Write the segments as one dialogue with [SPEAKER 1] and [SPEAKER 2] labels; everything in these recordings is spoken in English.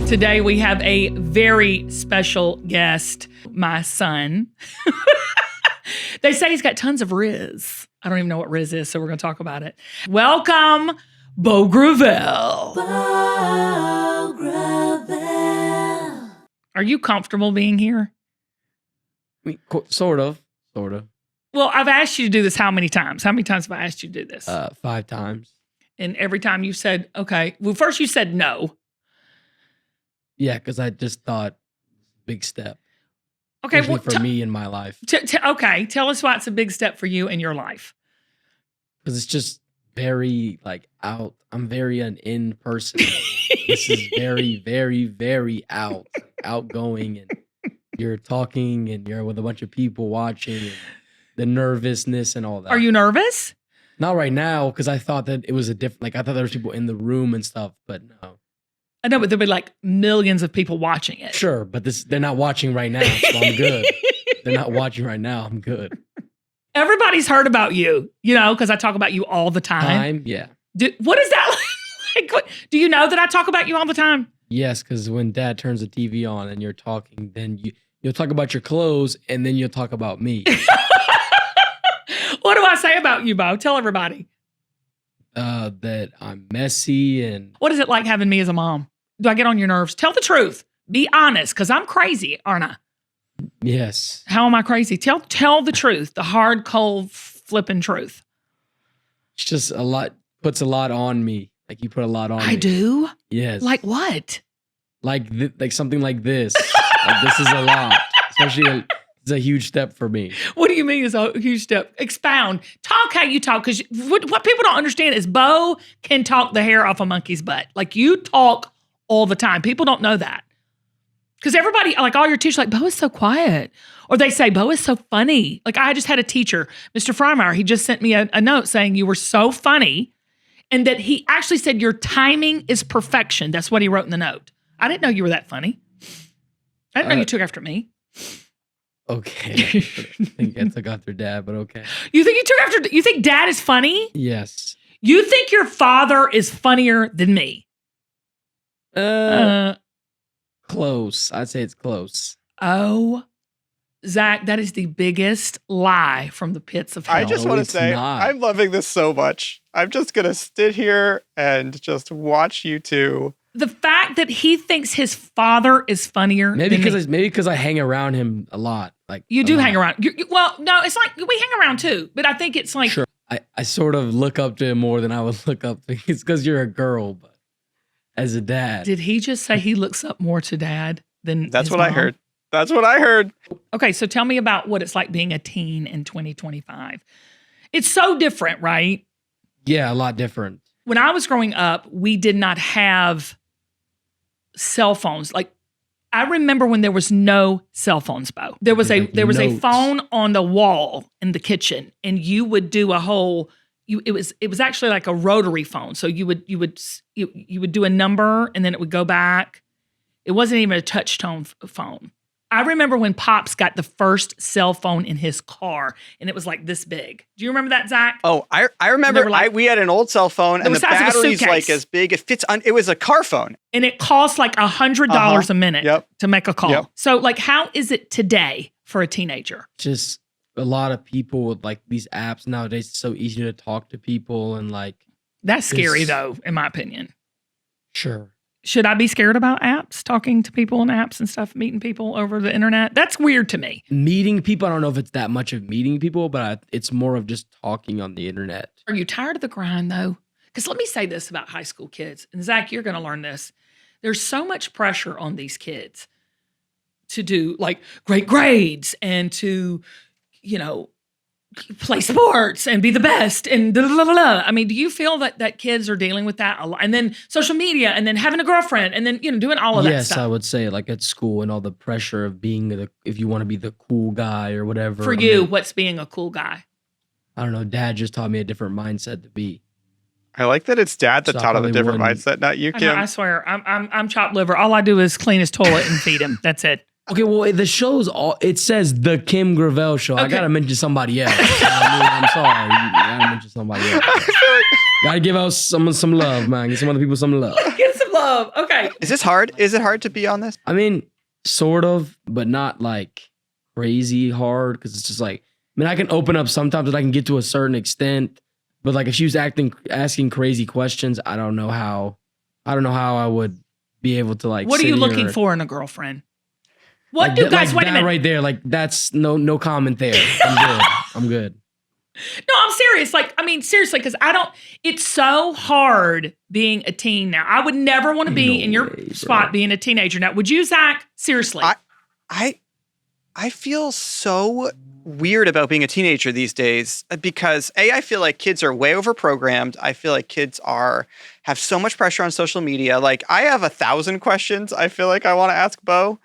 [SPEAKER 1] Today we have a very special guest, my son. They say he's got tons of Riz. I don't even know what Riz is, so we're going to talk about it. Welcome, Beau Gravel.
[SPEAKER 2] Beau Gravel.
[SPEAKER 1] Are you comfortable being here?
[SPEAKER 3] I mean, sort of.
[SPEAKER 1] Well, I've asked you to do this how many times? How many times have I asked you to do this?
[SPEAKER 3] 5 times.
[SPEAKER 1] And every time you said, okay. Well, first you said no.
[SPEAKER 3] Yeah, because I just thought, big step.
[SPEAKER 1] Okay,
[SPEAKER 3] Especially for me in my life.
[SPEAKER 1] Okay, tell us why it's a big step for you in your life.
[SPEAKER 3] Because it's just very out. I'm very an in person. This is very, very, very outgoing, and you're talking, and you're with a bunch of people watching, and the nervousness and all that.
[SPEAKER 1] Are you nervous?
[SPEAKER 3] Not right now, because I thought that it was a different. I thought there was people in the room and stuff, but no.
[SPEAKER 1] I know, but there'll be millions of people watching it.
[SPEAKER 3] Sure, but they're not watching right now, so I'm good. They're not watching right now. I'm good.
[SPEAKER 1] Everybody's heard about you, because I talk about you all the time.
[SPEAKER 3] Yeah.
[SPEAKER 1] What is that like? Do you know that I talk about you all the time?
[SPEAKER 3] Yes, because when Dad turns the TV on and you're talking, then you'll talk about your clothes, and then you'll talk about me.
[SPEAKER 1] What do I say about you, Beau? Tell everybody.
[SPEAKER 3] That I'm messy and...
[SPEAKER 1] What is it like having me as a mom? Do I get on your nerves? Tell the truth. Be honest, because I'm crazy, aren't I?
[SPEAKER 3] Yes.
[SPEAKER 1] How am I crazy? Tell the truth, the hard, cold, flipping truth.
[SPEAKER 3] It's just a lot, puts a lot on me. Like you put a lot on me.
[SPEAKER 1] I do?
[SPEAKER 3] Yes.
[SPEAKER 1] Like what?
[SPEAKER 3] Like something like this. This is a lot. Especially it's a huge step for me.
[SPEAKER 1] What do you mean it's a huge step? Expound. Talk how you talk. Because what people don't understand is Beau can talk the hair off a monkey's butt. Like you talk all the time. People don't know that. Because everybody, all your teachers Beau is so quiet. Or they say, Beau is so funny. I just had a teacher, Mr. Freimeyer, he just sent me a note saying you were so funny. And that he actually said your timing is perfection. That's what he wrote in the note. I didn't know you were that funny. I didn't know you took after me.
[SPEAKER 3] Okay. I think I took after Dad, but okay.
[SPEAKER 1] You think Dad is funny?
[SPEAKER 3] Yes.
[SPEAKER 1] You think your father is funnier than me?
[SPEAKER 3] Close. I'd say it's close.
[SPEAKER 1] Oh, Zach, that is the biggest lie from the pits of hell.
[SPEAKER 4] I just want to say, I'm loving this so much. I'm just going to sit here and just watch you two.
[SPEAKER 1] The fact that he thinks his father is funnier
[SPEAKER 3] Maybe
[SPEAKER 1] than me.
[SPEAKER 3] because I hang around him a lot.
[SPEAKER 1] You do hang around. Well, no, it's like we hang around too. But I think it's like...
[SPEAKER 3] Sure. I sort of look up to him more than I would look up to. It's because you're a girl, but as a dad.
[SPEAKER 1] Did he just say he looks up more to Dad than
[SPEAKER 4] That's
[SPEAKER 1] his
[SPEAKER 4] what
[SPEAKER 1] mom?
[SPEAKER 4] I heard. That's what I heard.
[SPEAKER 1] Okay, so tell me about what it's like being a teen in 2025. It's so different, right?
[SPEAKER 3] Yeah, a lot different.
[SPEAKER 1] When I was growing up, we did not have cell phones. I remember when there was no cell phones, Beau. There was a phone on the wall in the kitchen, and you would do a whole. It was actually like a rotary phone. So you would do a number, and then it would go back. It wasn't even a touch tone phone. I remember when Pops got the first cell phone in his car, and it was like this big. Do you remember that, Zach?
[SPEAKER 4] Oh, I remember. We had an old cell phone, and the battery's as big. It fits on. It was a car phone,
[SPEAKER 1] and it costs like $100 a minute to make a call.
[SPEAKER 4] Yep.
[SPEAKER 1] So, how is it today for a teenager?
[SPEAKER 3] Just a lot of people with these apps nowadays. It's so easy to talk to people and
[SPEAKER 1] That's scary, though, in my opinion.
[SPEAKER 3] Sure.
[SPEAKER 1] Should I be scared about apps, talking to people on apps and stuff, meeting people over the internet? That's weird to me.
[SPEAKER 3] Meeting people, I don't know if it's that much of meeting people, but it's more of just talking on the internet.
[SPEAKER 1] Are you tired of the grind, though? Because let me say this about high school kids. And Zach, you're going to learn this. There's so much pressure on these kids to do great grades and to, play sports and be the best and blah, blah, blah, blah. I mean, do you feel that kids are dealing with that a lot? And then social media and then having a girlfriend and then, doing all of that stuff.
[SPEAKER 3] Yes, I would say at school and all the pressure of being if you want to be the cool guy or whatever.
[SPEAKER 1] For you, what's being a cool guy?
[SPEAKER 3] I don't know. Dad just taught me a different mindset to be.
[SPEAKER 4] I like that it's Dad that taught him a different mindset, not you, Kim.
[SPEAKER 1] I swear, I'm chopped liver. All I do is clean his toilet and feed him. That's it.
[SPEAKER 3] Okay, well, the show's it says the Kim Gravel Show. Okay. I gotta mention somebody else. I'm sorry. You gotta mention somebody else. Gotta give out some love, man. Give some other people some love.
[SPEAKER 1] Give some love. Okay.
[SPEAKER 4] Is this hard? Is it hard to be on this?
[SPEAKER 3] I mean, sort of, but not like crazy hard because it's just like, I mean, I can open up sometimes and I can get to a certain extent, but like if she was asking crazy questions, I don't know how I would be able to like.
[SPEAKER 1] What are
[SPEAKER 3] sit
[SPEAKER 1] you
[SPEAKER 3] here-
[SPEAKER 1] looking for in a girlfriend? What
[SPEAKER 3] like
[SPEAKER 1] do
[SPEAKER 3] that-
[SPEAKER 1] guys?
[SPEAKER 3] like
[SPEAKER 1] Wait a
[SPEAKER 3] that
[SPEAKER 1] minute.
[SPEAKER 3] right there, like that's no comment there. I'm good. I'm good.
[SPEAKER 1] No, I'm serious. Like, I mean, seriously, because it's so hard being a teen now. I would never want to be
[SPEAKER 3] No
[SPEAKER 1] in your
[SPEAKER 3] way,
[SPEAKER 1] spot
[SPEAKER 3] bro.
[SPEAKER 1] being a teenager now. Would you, Zach? Seriously.
[SPEAKER 4] I feel so weird about being a teenager these days because I feel like kids are way overprogrammed. I feel like kids have so much pressure on social media. Like I have 1,000 questions I feel like I want to ask Beau.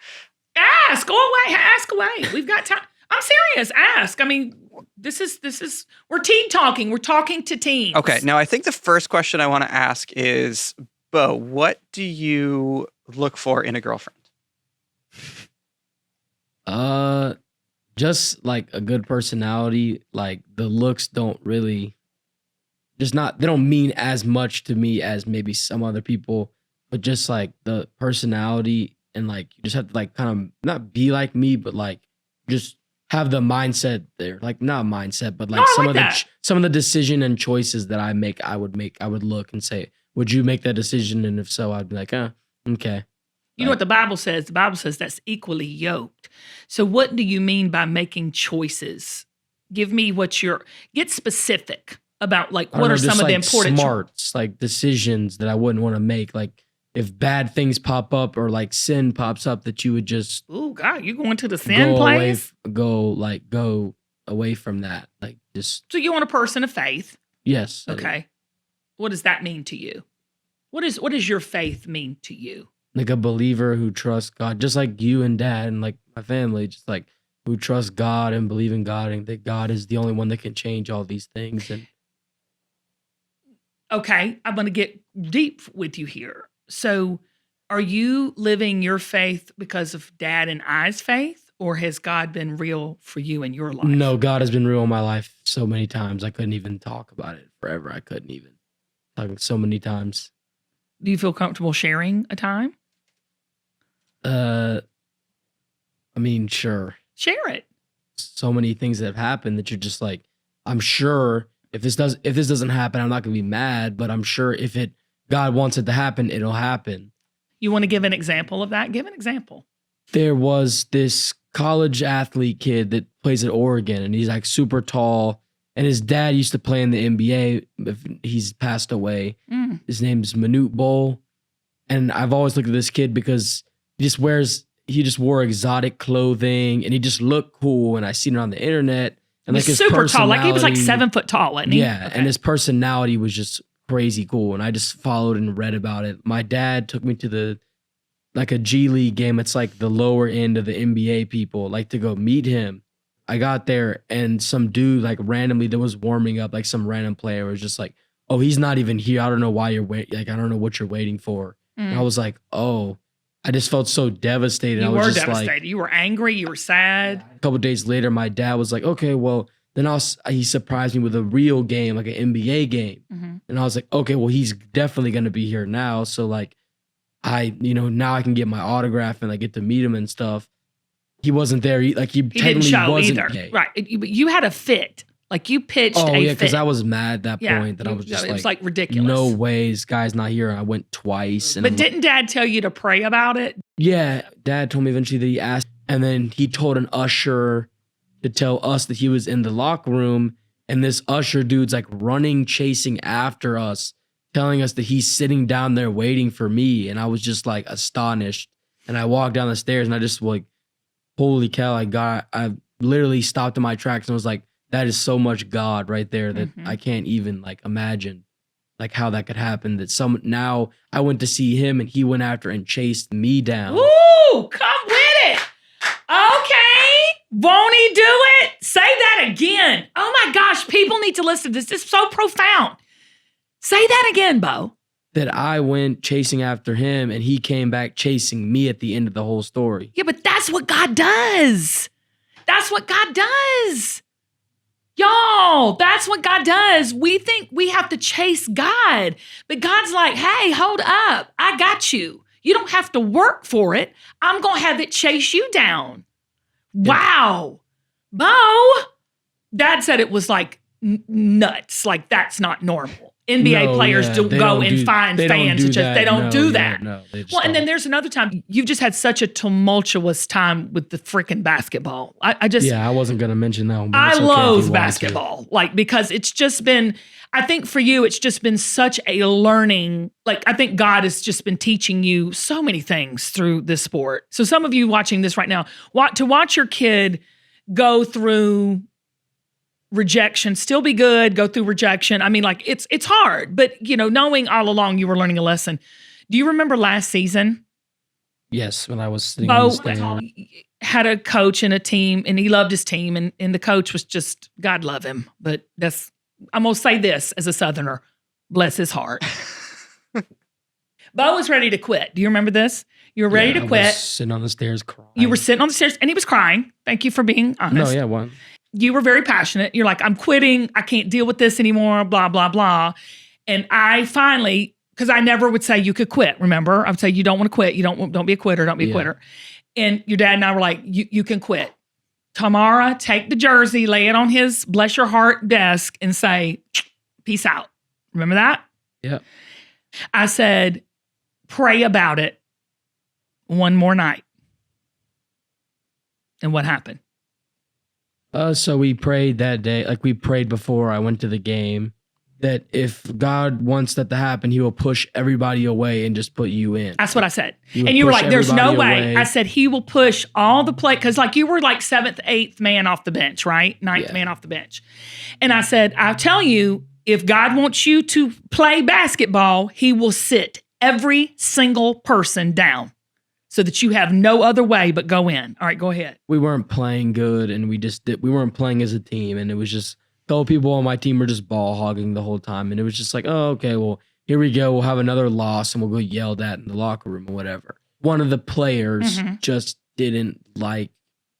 [SPEAKER 1] Ask. Go away. Ask away. We've got time. I'm serious. Ask. I mean, this is we're teen talking. We're talking to teens.
[SPEAKER 4] Okay, now I think the first question I want to ask is, Beau, what do you look for in a girlfriend?
[SPEAKER 3] Just like a good personality. Like the looks don't really, they don't mean as much to me as maybe some other people, but just like the personality and like you just have to like kind of not be like me, but like just have the mindset there. Like not mindset, but like
[SPEAKER 1] No, I
[SPEAKER 3] some
[SPEAKER 1] like
[SPEAKER 3] of the
[SPEAKER 1] that.
[SPEAKER 3] some of the decision and choices that I would look and say, would you make that decision? And if so, I'd be like, okay.
[SPEAKER 1] You know what the Bible says? The Bible says that's equally yoked. So what do you mean by making choices? Give me get specific about like
[SPEAKER 3] I don't
[SPEAKER 1] what
[SPEAKER 3] know,
[SPEAKER 1] are some
[SPEAKER 3] just,
[SPEAKER 1] of the
[SPEAKER 3] like,
[SPEAKER 1] important
[SPEAKER 3] smarts, like decisions that I wouldn't want to make. Like if bad things pop up or like sin pops up, that you would just
[SPEAKER 1] Oh God, you going to the sin
[SPEAKER 3] go
[SPEAKER 1] place?
[SPEAKER 3] go away from that. Like just
[SPEAKER 1] So you want a person of faith.
[SPEAKER 3] yes. I do.
[SPEAKER 1] Okay. What does that mean to you? What does your faith mean to you?
[SPEAKER 3] Like a believer who trusts God, just like you and Dad and like my family, just like who trust God and believe in God and that God is the only one that can change all these things. And
[SPEAKER 1] Okay, I'm going to get deep with you here. So, are you living your faith because of Dad and I's faith, or has God been real for you in your life?
[SPEAKER 3] no, God has been real in my life so many times. I couldn't even talk about it forever. I couldn't even talk so many times.
[SPEAKER 1] Do you feel comfortable sharing a time?
[SPEAKER 3] I mean, sure.
[SPEAKER 1] Share it.
[SPEAKER 3] So many things that have happened that you're just like, I'm sure if this doesn't happen, I'm not gonna be mad, but I'm sure if God wants it to happen, it'll happen.
[SPEAKER 1] You want to give an example of that? Give an example.
[SPEAKER 3] There was this college athlete kid that plays at Oregon, and he's like super tall, and his dad used to play in the NBA. He's passed away.
[SPEAKER 1] Mm.
[SPEAKER 3] His name's Beau, and I've always looked at this kid because he just wore exotic clothing, and he just looked cool. And I seen it on the internet, and like
[SPEAKER 1] He's
[SPEAKER 3] his
[SPEAKER 1] super tall. Like he was like
[SPEAKER 3] personality-
[SPEAKER 1] 7 foot tall, wasn't he?
[SPEAKER 3] Yeah,
[SPEAKER 1] Okay.
[SPEAKER 3] and his personality was just crazy cool, and I just followed and read about it. My dad took me to a G League game. It's like the lower end of the NBA people, like to go meet him. I got there, and some dude like randomly that was warming up, like some random player was just like, "Oh, he's not even here. I don't know why you're waiting. Like I don't know what you're waiting for." And I was like, "Oh." I just felt so devastated.
[SPEAKER 1] You
[SPEAKER 3] I was
[SPEAKER 1] were
[SPEAKER 3] just
[SPEAKER 1] devastated.
[SPEAKER 3] like,
[SPEAKER 1] You were angry. You were sad.
[SPEAKER 3] a couple days later, my dad was like, "Okay, well." Then he surprised me with a real game, like an NBA game.
[SPEAKER 1] Mm-hmm.
[SPEAKER 3] And I was like, okay, well, he's definitely going to be here now. So like, now I can get my autograph and I get to meet him and stuff. He wasn't there. He
[SPEAKER 1] He didn't
[SPEAKER 3] technically
[SPEAKER 1] show
[SPEAKER 3] wasn't
[SPEAKER 1] either.
[SPEAKER 3] gay.
[SPEAKER 1] Right. You had a fit. Like you pitched
[SPEAKER 3] Oh
[SPEAKER 1] a
[SPEAKER 3] yeah,
[SPEAKER 1] fit.
[SPEAKER 3] because I was mad at that
[SPEAKER 1] Yeah,
[SPEAKER 3] point that I was just
[SPEAKER 1] it was
[SPEAKER 3] like,
[SPEAKER 1] like ridiculous.
[SPEAKER 3] no way, this guy's not here. And I went twice. And
[SPEAKER 1] But
[SPEAKER 3] I'm like,
[SPEAKER 1] didn't Dad tell you to pray about it?
[SPEAKER 3] yeah, Dad told me eventually that he asked, and then he told an usher to tell us that he was in the locker room, and this usher dude's like running, chasing after us, telling us that he's sitting down there waiting for me, and I was just like astonished, and I walked down the stairs, and I just like, holy cow, I literally stopped in my tracks and was like, that is so much God right there that
[SPEAKER 1] Mhm.
[SPEAKER 3] I can't even like imagine like how that could happen. That now I went to see him and he went after and chased me down.
[SPEAKER 1] Woo! Come with it. Okay. Won't he do it? Say that again. Oh my gosh, people need to listen to this. This is so profound. Say that again, Beau.
[SPEAKER 3] That I went chasing after him and he came back chasing me at the end of the whole story.
[SPEAKER 1] Yeah, but that's what God does. That's what God does. Y'all, that's what God does. We think we have to chase God, but God's like, hey, hold up. I got you. You don't have to work for it. I'm going to have it chase you down.
[SPEAKER 3] Yeah.
[SPEAKER 1] Wow. Beau, Dad said it was like nuts. Like, that's not normal. NBA
[SPEAKER 3] No,
[SPEAKER 1] players
[SPEAKER 3] yeah,
[SPEAKER 1] don't
[SPEAKER 3] they
[SPEAKER 1] go
[SPEAKER 3] don't
[SPEAKER 1] and
[SPEAKER 3] do-
[SPEAKER 1] find
[SPEAKER 3] they don't
[SPEAKER 1] fans.
[SPEAKER 3] do
[SPEAKER 1] It's just,
[SPEAKER 3] that.
[SPEAKER 1] they don't
[SPEAKER 3] No,
[SPEAKER 1] do
[SPEAKER 3] yeah,
[SPEAKER 1] that.
[SPEAKER 3] no, they just
[SPEAKER 1] Well, and then
[SPEAKER 3] don't.
[SPEAKER 1] there's another time. You've just had such a tumultuous time with the freaking basketball. I just,
[SPEAKER 3] Yeah, I wasn't gonna mention that one. But
[SPEAKER 1] I
[SPEAKER 3] it's okay if you
[SPEAKER 1] loathe
[SPEAKER 3] want to.
[SPEAKER 1] basketball, like, because it's just been, I think for you, it's just been such a learning, like, I think God has just been teaching you so many things through this sport. So some of you watching this right now, to watch your kid go through rejection, still be good, go through rejection. I mean, like, it's hard, but, you know, knowing all along you were learning a lesson. Do you remember last season?
[SPEAKER 3] Yes, when I was sitting on
[SPEAKER 1] Beau
[SPEAKER 3] the stand.
[SPEAKER 1] had a coach and a team, and he loved his team, and the coach was just, God love him. But I'm going to say this as a Southerner, bless his heart. Beau was ready to quit. Do you remember this? You were ready
[SPEAKER 3] Yeah,
[SPEAKER 1] to
[SPEAKER 3] I
[SPEAKER 1] quit.
[SPEAKER 3] was sitting on the stairs crying.
[SPEAKER 1] You were sitting on the stairs, and he was crying. Thank you for being honest.
[SPEAKER 3] No, yeah, one.
[SPEAKER 1] You were very passionate. You're like, I'm quitting. I can't deal with this anymore, blah, blah, blah. And I finally, because I never would say you could quit, remember? I would say, you don't want to quit. You don't be a quitter. Don't be a
[SPEAKER 3] Yeah.
[SPEAKER 1] quitter. And your dad and I were like, you can quit. Tamara, take the jersey, lay it on his bless your heart desk and say, peace out. Remember that?
[SPEAKER 3] Yeah.
[SPEAKER 1] I said, pray about it one more night. And what happened?
[SPEAKER 3] So we prayed that day, like we prayed before I went to the game, that if God wants that to happen, he will push everybody away and just put you in.
[SPEAKER 1] That's what I said.
[SPEAKER 3] He will
[SPEAKER 1] And you were
[SPEAKER 3] push
[SPEAKER 1] like, there's no
[SPEAKER 3] everybody
[SPEAKER 1] way.
[SPEAKER 3] away.
[SPEAKER 1] I said, he will push all the play. Because like you were like 7th, 8th man off the bench, right? 9th
[SPEAKER 3] Yeah.
[SPEAKER 1] man off the bench. And I said, I'll tell you, if God wants you to play basketball, he will sit every single person down so that you have no other way but go in. All right, go ahead.
[SPEAKER 3] We weren't playing good, and we weren't playing as a team, and it was just a couple people on my team were just ball hogging the whole time, and it was just like, oh, okay, well, here we go. We'll have another loss, and we'll go yelled at in the locker room or whatever. One of the players just didn't like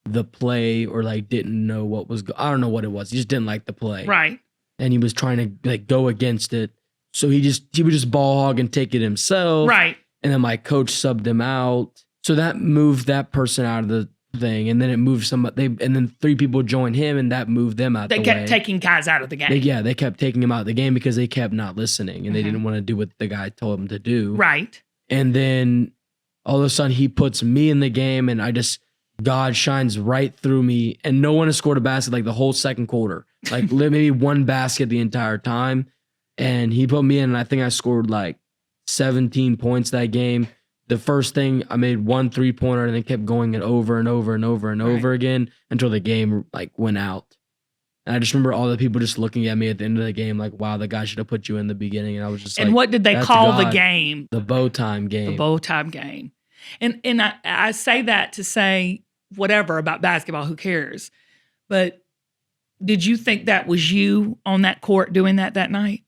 [SPEAKER 3] the play, or like didn't know what was. I don't know what it was. He just didn't like the play,
[SPEAKER 1] Right.
[SPEAKER 3] and he was trying to like go against it. So he would just ball hog and take it himself.
[SPEAKER 1] Right.
[SPEAKER 3] And then my coach subbed him out. So that moved that person out of the thing. And then it moved and then 3 people joined him, and that moved them out
[SPEAKER 1] They
[SPEAKER 3] the
[SPEAKER 1] kept
[SPEAKER 3] way.
[SPEAKER 1] taking guys out of the game.
[SPEAKER 3] They kept taking him out of the game because they kept not listening, and they didn't want to do what the guy told them to do.
[SPEAKER 1] Right.
[SPEAKER 3] And then all of a sudden he puts me in the game, and God shines right through me, and no one has scored a basket like the whole second quarter. Like maybe one basket the entire time. And he put me in, and I think I scored like 17 points that game. The first thing, I made 1 3-pointer, and then kept going it over and over and over and over again until the game like went out. And I just remember all the people just looking at me at the end of the game like, wow, the guy should have put you in the beginning. And I was just
[SPEAKER 1] And
[SPEAKER 3] like,
[SPEAKER 1] what did they
[SPEAKER 3] that's
[SPEAKER 1] call the
[SPEAKER 3] God.
[SPEAKER 1] game?
[SPEAKER 3] The bow time game.
[SPEAKER 1] The bow tie game. And I say that to say whatever about basketball, who cares? But did you think that was you on that court doing that night?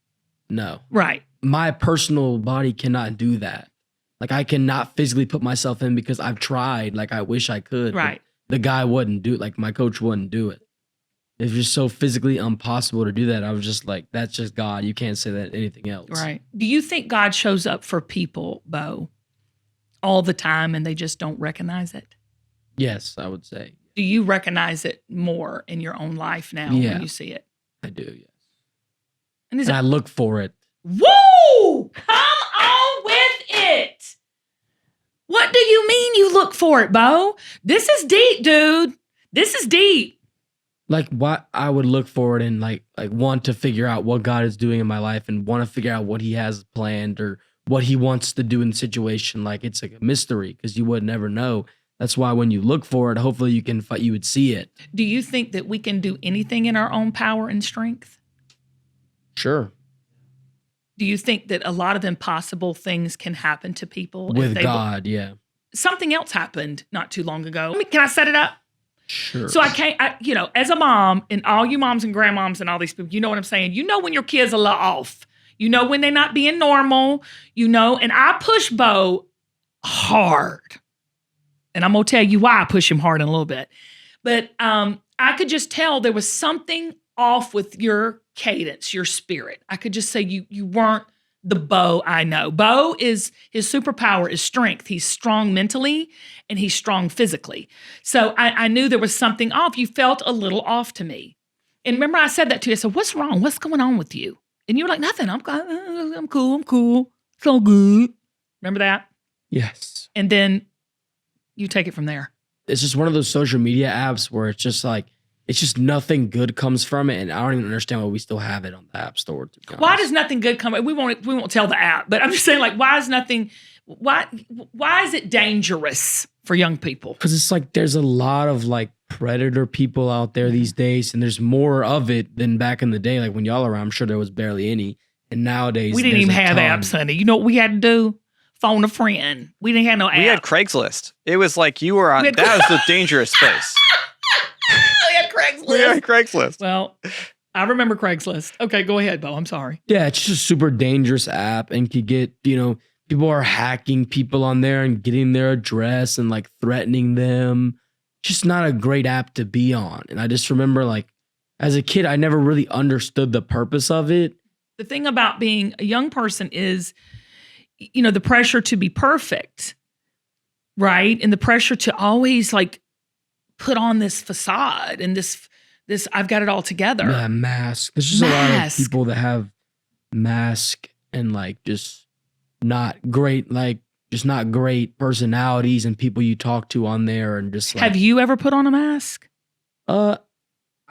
[SPEAKER 3] No.
[SPEAKER 1] Right.
[SPEAKER 3] My personal body cannot do that. Like I cannot physically put myself in because I've tried. Like I wish I could. but
[SPEAKER 1] Right.
[SPEAKER 3] The guy wouldn't do it. Like my coach wouldn't do it. It's just so physically impossible to do that. I was just like, that's just God. You can't say that anything else.
[SPEAKER 1] Right. Do you think God shows up for people, Beau, all the time and they just don't recognize it?
[SPEAKER 3] Yes, I would say.
[SPEAKER 1] Do you recognize it more in your own life now
[SPEAKER 3] Yeah.
[SPEAKER 1] when you see it?
[SPEAKER 3] I do, yes.
[SPEAKER 1] And is
[SPEAKER 3] And I
[SPEAKER 1] it,
[SPEAKER 3] look for it.
[SPEAKER 1] woo! Come on with it. What do you mean you look for it, Beau? This is deep, dude. This is deep.
[SPEAKER 3] Like what I would look for it and like want to figure out what God is doing in my life and want to figure out what he has planned or what he wants to do in the situation. Like it's like a mystery because you would never know. That's why when you look for it, hopefully you would see it.
[SPEAKER 1] Do you think that we can do anything in our own power and strength?
[SPEAKER 3] Sure.
[SPEAKER 1] Do you think that a lot of impossible things can happen to people? if
[SPEAKER 3] With
[SPEAKER 1] they-
[SPEAKER 3] God, yeah.
[SPEAKER 1] Something else happened not too long ago. Can I set it up?
[SPEAKER 3] Sure.
[SPEAKER 1] So as a mom, and all you moms and grandmoms and all these people, you know what I'm saying? You know when your kids are a little off. You know when they're not being normal. You know, and I push Beau hard. And I'm going to tell you why I push him hard in a little bit. But I could just tell there was something off with your cadence, your spirit. I could just say you weren't the Beau I know. Beau his superpower is strength. He's strong mentally and he's strong physically. So I knew there was something off. You felt a little off to me. And remember I said that to you. I said, what's wrong? What's going on with you? And you were like, nothing. I'm cool. It's all good. Remember that?
[SPEAKER 3] Yes.
[SPEAKER 1] And then you take it from there.
[SPEAKER 3] It's just one of those social media apps where it's just like, it's just nothing good comes from it. And I don't even understand why we still have it on the app store. To be honest.
[SPEAKER 1] Why does nothing good come? We won't tell the app, but I'm just saying, like, why is it dangerous for young people?
[SPEAKER 3] Because it's like there's a lot of like predator people out there these days, and there's more of it than back in the day. Like when y'all were around, I'm sure there was barely any. And nowadays,
[SPEAKER 1] we didn't even have apps, honey. You know what we had to do? Phone a friend. We didn't have no app.
[SPEAKER 4] We had Craigslist. It was like you were on. That was the dangerous space. We had Craigslist.
[SPEAKER 1] Well, I remember Craigslist. Okay, go ahead, Beau. I'm sorry.
[SPEAKER 3] Yeah, it's just a super dangerous app and could get, people are hacking people on there and getting their address and like threatening them. Just not a great app to be on. And I just remember like as a kid, I never really understood the purpose of it.
[SPEAKER 1] The thing about being a young person is, the pressure to be perfect, right? And the pressure to always like put on this facade and this I've got it all together.
[SPEAKER 3] Yeah, mask. There's just a lot of people that have mask and like just not great personalities and people you talk to on there and just like,
[SPEAKER 1] have you ever put on a mask?
[SPEAKER 3] I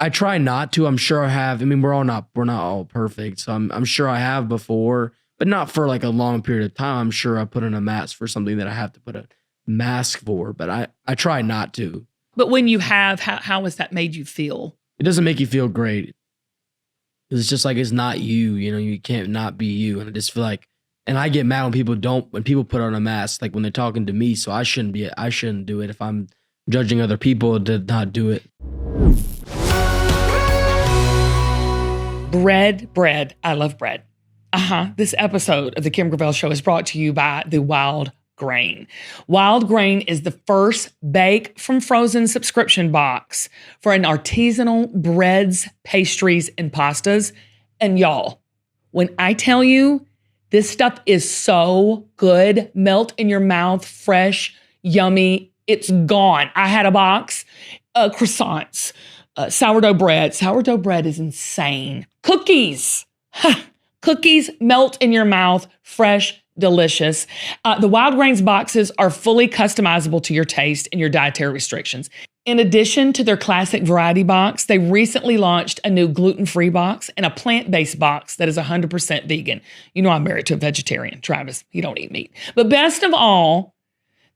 [SPEAKER 3] try not to. I'm sure I have. I mean, we're not all perfect, so I'm sure I have before, but not for like a long period of time. I'm sure I put on a mask for something that I have to put a mask for, but I try not to.
[SPEAKER 1] But when you have, how has that made you feel?
[SPEAKER 3] It doesn't make you feel great. It's just like, it's not you, you can't not be you. And I just feel like, and I get mad when people put on a mask, like when they're talking to me. So I shouldn't do it if I'm judging other people to not do it.
[SPEAKER 1] Bread. I love bread. This episode of the Kim Gravel Show is brought to you by the Wildgrain. Wildgrain is the first bake from frozen subscription box for an artisanal breads, pastries, and pastas. And y'all, when I tell you this stuff is so good, melt in your mouth, fresh, yummy, it's gone. I had a box, croissants, sourdough bread. Sourdough bread is insane. Cookies. Cookies melt in your mouth, fresh, delicious. The Wildgrains boxes are fully customizable to your taste and your dietary restrictions. In addition to their classic variety box, they recently launched a new gluten-free box and a plant-based box that is 100% vegan. I'm married to a vegetarian, Travis. He don't eat meat. But best of all,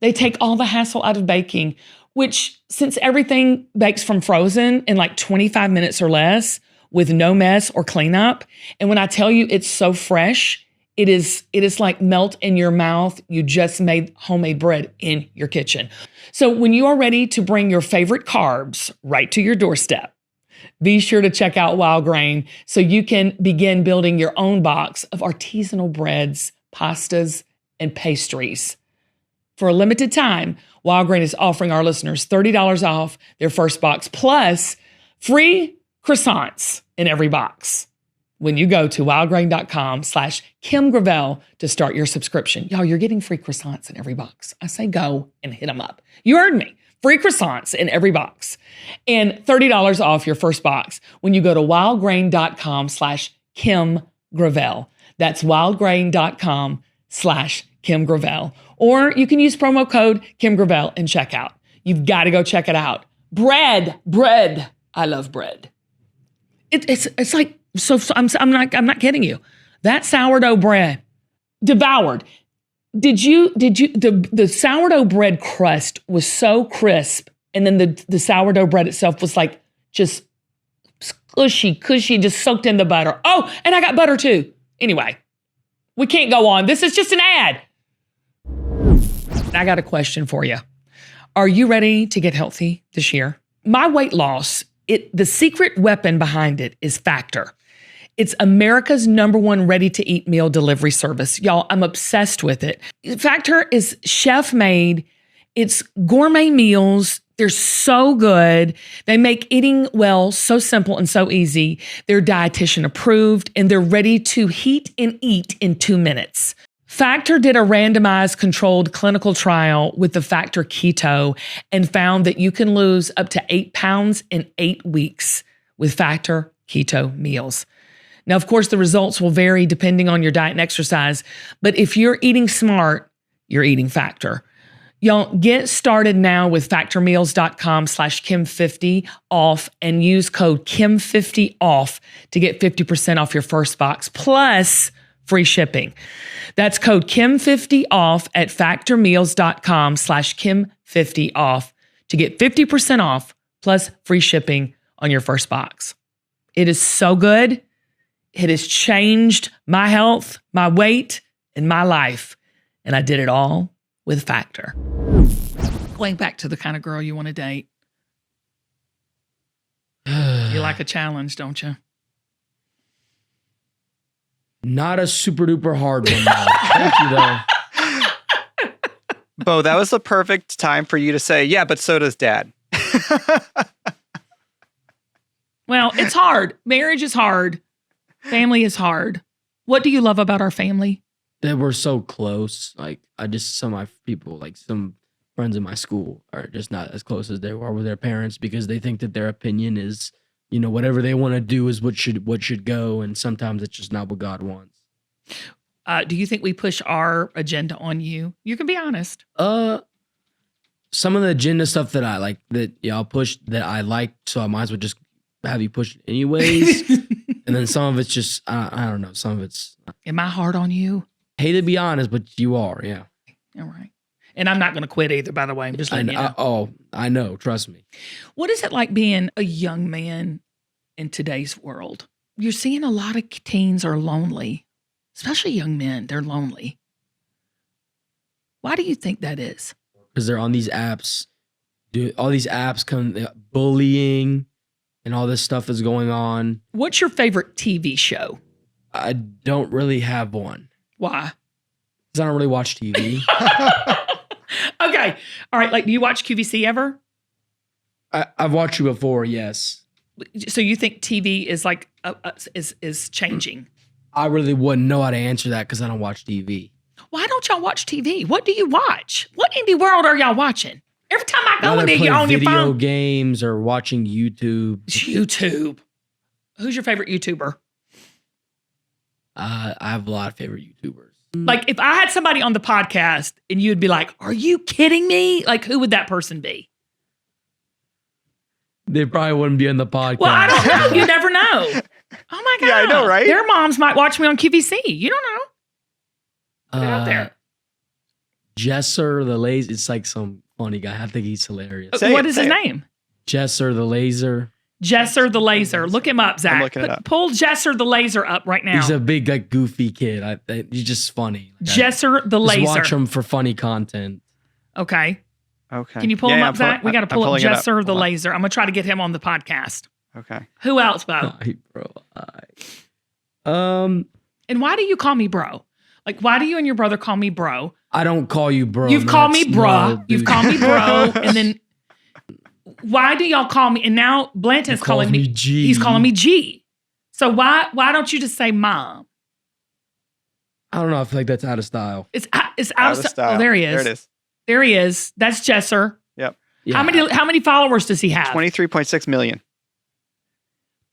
[SPEAKER 1] they take all the hassle out of baking, which since everything bakes from frozen in like 25 minutes or less with no mess or cleanup. And when I tell you it's so fresh, it is like melt in your mouth. You just made homemade bread in your kitchen. So when you are ready to bring your favorite carbs right to your doorstep, be sure to check out Wildgrain so you can begin building your own box of artisanal breads, pastas, and pastries. For a limited time, Wildgrain is offering our listeners $30 off their first box plus free croissants in every box when you go to wildgrain.com/Kim Gravel to start your subscription. Y'all, you're getting free croissants in every box. I say go and hit them up. You heard me. Free croissants in every box and $30 off your first box when you go to wildgrain.com/Kim Gravel. That's wildgrain.com/Kim Gravel. Or you can use promo code Kim Gravel in checkout. You've got to go check it out. Bread. I love bread. It's like, so I'm not kidding you. That sourdough bread, devoured. The sourdough bread crust was so crisp, and then the sourdough bread itself was like just cushy, just soaked in the butter. Oh, and I got butter too. Anyway, we can't go on. This is just an ad. I got a question for you. Are you ready to get healthy this year? My weight loss, the secret weapon behind it is Factor. It's America's #1 ready-to-eat meal delivery service. Y'all, I'm obsessed with it. Factor is chef-made. It's gourmet meals They're so good. They make eating well so simple and so easy. They're dietitian approved, and they're ready to heat and eat in 2 minutes. Factor did a randomized controlled clinical trial with the Factor Keto and found that you can lose up to 8 pounds in 8 weeks with Factor Keto meals. Now, of course, the results will vary depending on your diet and exercise, but if you're eating smart, you're eating Factor. Y'all, get started now with factormeals.com/Kim50 off and use code Kim50 off to get 50% off your first box plus free shipping. That's code Kim50 off at factormeals.com/Kim50 off to get 50% off plus free shipping on your first box. It is so good. It has changed my health, my weight, and my life. And I did it all with Factor. Going back to the kind of girl you want to date. You like a challenge, don't you?
[SPEAKER 3] Not a super duper hard one, though. Thank you, though.
[SPEAKER 4] Beau, that was the perfect time for you to say, yeah, but so does Dad.
[SPEAKER 1] Well, it's hard. Marriage is hard. Family is hard. What do you love about our family?
[SPEAKER 3] That we're so close. Like, some of my people, like some friends in my school, are just not as close as they are with their parents because they think that their opinion is, whatever they want to do is what should go, and sometimes it's just not what God wants.
[SPEAKER 1] Do you think we push our agenda on you? You can be honest.
[SPEAKER 3] Some of the agenda stuff that I like, that y'all push that I like, so I might as well just have you push it anyways. And then some of it's just, I don't know. Some of it's.
[SPEAKER 1] Am I hard on you?
[SPEAKER 3] Hate to be honest, but you are, yeah.
[SPEAKER 1] All right. And I'm not going to quit either, by the way. I'm just letting you know.
[SPEAKER 3] I know. Trust me.
[SPEAKER 1] What is it like being a young man in today's world? You're seeing a lot of teens are lonely, especially young men. They're lonely. Why do you think that is?
[SPEAKER 3] Because they're on these apps. All these apps come, bullying and all this stuff is going on.
[SPEAKER 1] What's your favorite TV show?
[SPEAKER 3] I don't really have one.
[SPEAKER 1] Why?
[SPEAKER 3] Because I don't really watch TV.
[SPEAKER 1] Okay. All right. Like, do you watch QVC ever?
[SPEAKER 3] I've watched you before, yes.
[SPEAKER 1] So you think TV is like, is changing?
[SPEAKER 3] I really wouldn't know how to answer that because I don't watch TV.
[SPEAKER 1] Why don't y'all watch TV? What do you watch? What indie world are y'all watching? Every time I go in there, you're on your phone.
[SPEAKER 3] Video games or watching YouTube.
[SPEAKER 1] YouTube. Who's your favorite YouTuber?
[SPEAKER 3] I have a lot of favorite YouTubers.
[SPEAKER 1] Like, if I had somebody on the podcast and you'd be like, are you kidding me? Like, who would that person be?
[SPEAKER 3] They probably wouldn't be on the podcast.
[SPEAKER 1] Well, I don't know. You never know. Oh my God.
[SPEAKER 4] Yeah, I know, right?
[SPEAKER 1] Their moms might watch me on QVC. You don't know. Put it out there.
[SPEAKER 3] Jesser the Laser. It's like some funny guy. I think he's hilarious.
[SPEAKER 1] What is his name?
[SPEAKER 3] Jesser the Laser.
[SPEAKER 1] Jesser the Laser. Look him up, Zach.
[SPEAKER 4] I'm looking it up.
[SPEAKER 1] Pull Jesser the Laser up right now.
[SPEAKER 3] He's a big, like, goofy kid. He's just funny.
[SPEAKER 1] Jesser the Laser.
[SPEAKER 3] Just watch him for funny content.
[SPEAKER 1] Okay.
[SPEAKER 4] Okay.
[SPEAKER 1] Can you pull him up, Zach? We got to pull up Jesser the Laser. I'm going to try to get him on the podcast.
[SPEAKER 4] Okay.
[SPEAKER 1] Who else, Beau? And why do you call me bro? Like, why do you and your brother call me bro?
[SPEAKER 3] I don't call you bro.
[SPEAKER 1] You've called me bruh.
[SPEAKER 3] No,
[SPEAKER 1] You've called me bro. And then why do y'all call me? And now Blanton's calling me
[SPEAKER 3] G.
[SPEAKER 1] He's calling me G. So why don't you just say mom?
[SPEAKER 3] I don't know. I feel like that's out of style.
[SPEAKER 1] It's out of style. Oh, there he is.
[SPEAKER 4] There it is.
[SPEAKER 1] There he is. That's Jesser.
[SPEAKER 4] Yep.
[SPEAKER 3] Yeah.
[SPEAKER 1] How many followers does he have?
[SPEAKER 4] 23.6 million.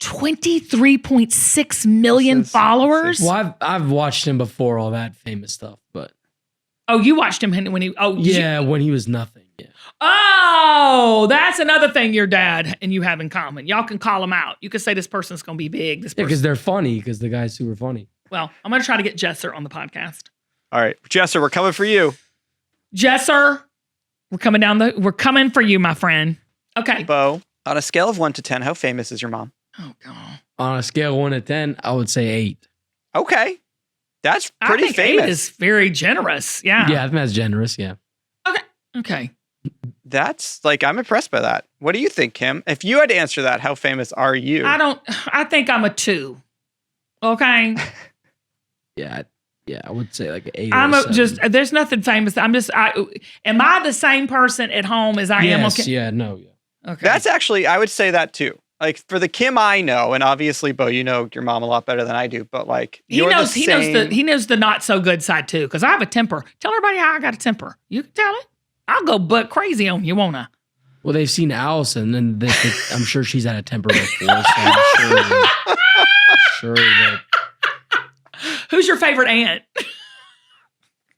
[SPEAKER 1] 23.6 million followers?
[SPEAKER 3] Well, I've watched him before, all that famous stuff, but.
[SPEAKER 1] Oh, you watched him when he. Oh,
[SPEAKER 3] yeah, when he was nothing. Yeah.
[SPEAKER 1] Oh, that's another thing your dad and you have in common. Y'all can call him out. You can say this person's going to be big. This person.
[SPEAKER 3] Because they're funny. Because the guy's super funny.
[SPEAKER 1] Well, I'm going to try to get Jesser on the podcast.
[SPEAKER 4] All right, Jesser, we're coming for you.
[SPEAKER 1] Jesser, we're coming for you, my friend. Okay.
[SPEAKER 4] Beau, on a scale of 1 to 10, how famous is your mom?
[SPEAKER 1] Oh God.
[SPEAKER 3] On a scale of 1 to 10, I would say 8.
[SPEAKER 4] Okay, that's pretty
[SPEAKER 1] I think
[SPEAKER 4] famous.
[SPEAKER 1] 8 is very generous. Yeah.
[SPEAKER 3] Yeah, I think that's generous. Yeah.
[SPEAKER 1] Okay.
[SPEAKER 4] That's I'm impressed by that. What do you think, Kim? If you had to answer that, how famous are you?
[SPEAKER 1] I think I'm a 2. Okay.
[SPEAKER 3] Yeah. Yeah, I would say like an 8
[SPEAKER 1] I'm
[SPEAKER 3] or a 7.
[SPEAKER 1] just there's nothing famous. Am I the same person at home as I am on
[SPEAKER 3] Yes, yeah, no, yeah.
[SPEAKER 1] Okay.
[SPEAKER 4] That's actually, I would say that too. Like for the Kim I know, and obviously, Beau, you know your mom a lot better than I do, but like
[SPEAKER 1] he
[SPEAKER 4] you're
[SPEAKER 1] knows
[SPEAKER 4] the
[SPEAKER 1] he
[SPEAKER 4] same.
[SPEAKER 1] knows the not so good side too, because I have a temper. Tell everybody how I got a temper. You can tell it. I'll go butt crazy on you, won't I?
[SPEAKER 3] Well, they've seen Allison, and I'm sure she's had a temper before. So I'm sure that
[SPEAKER 1] Who's your favorite aunt?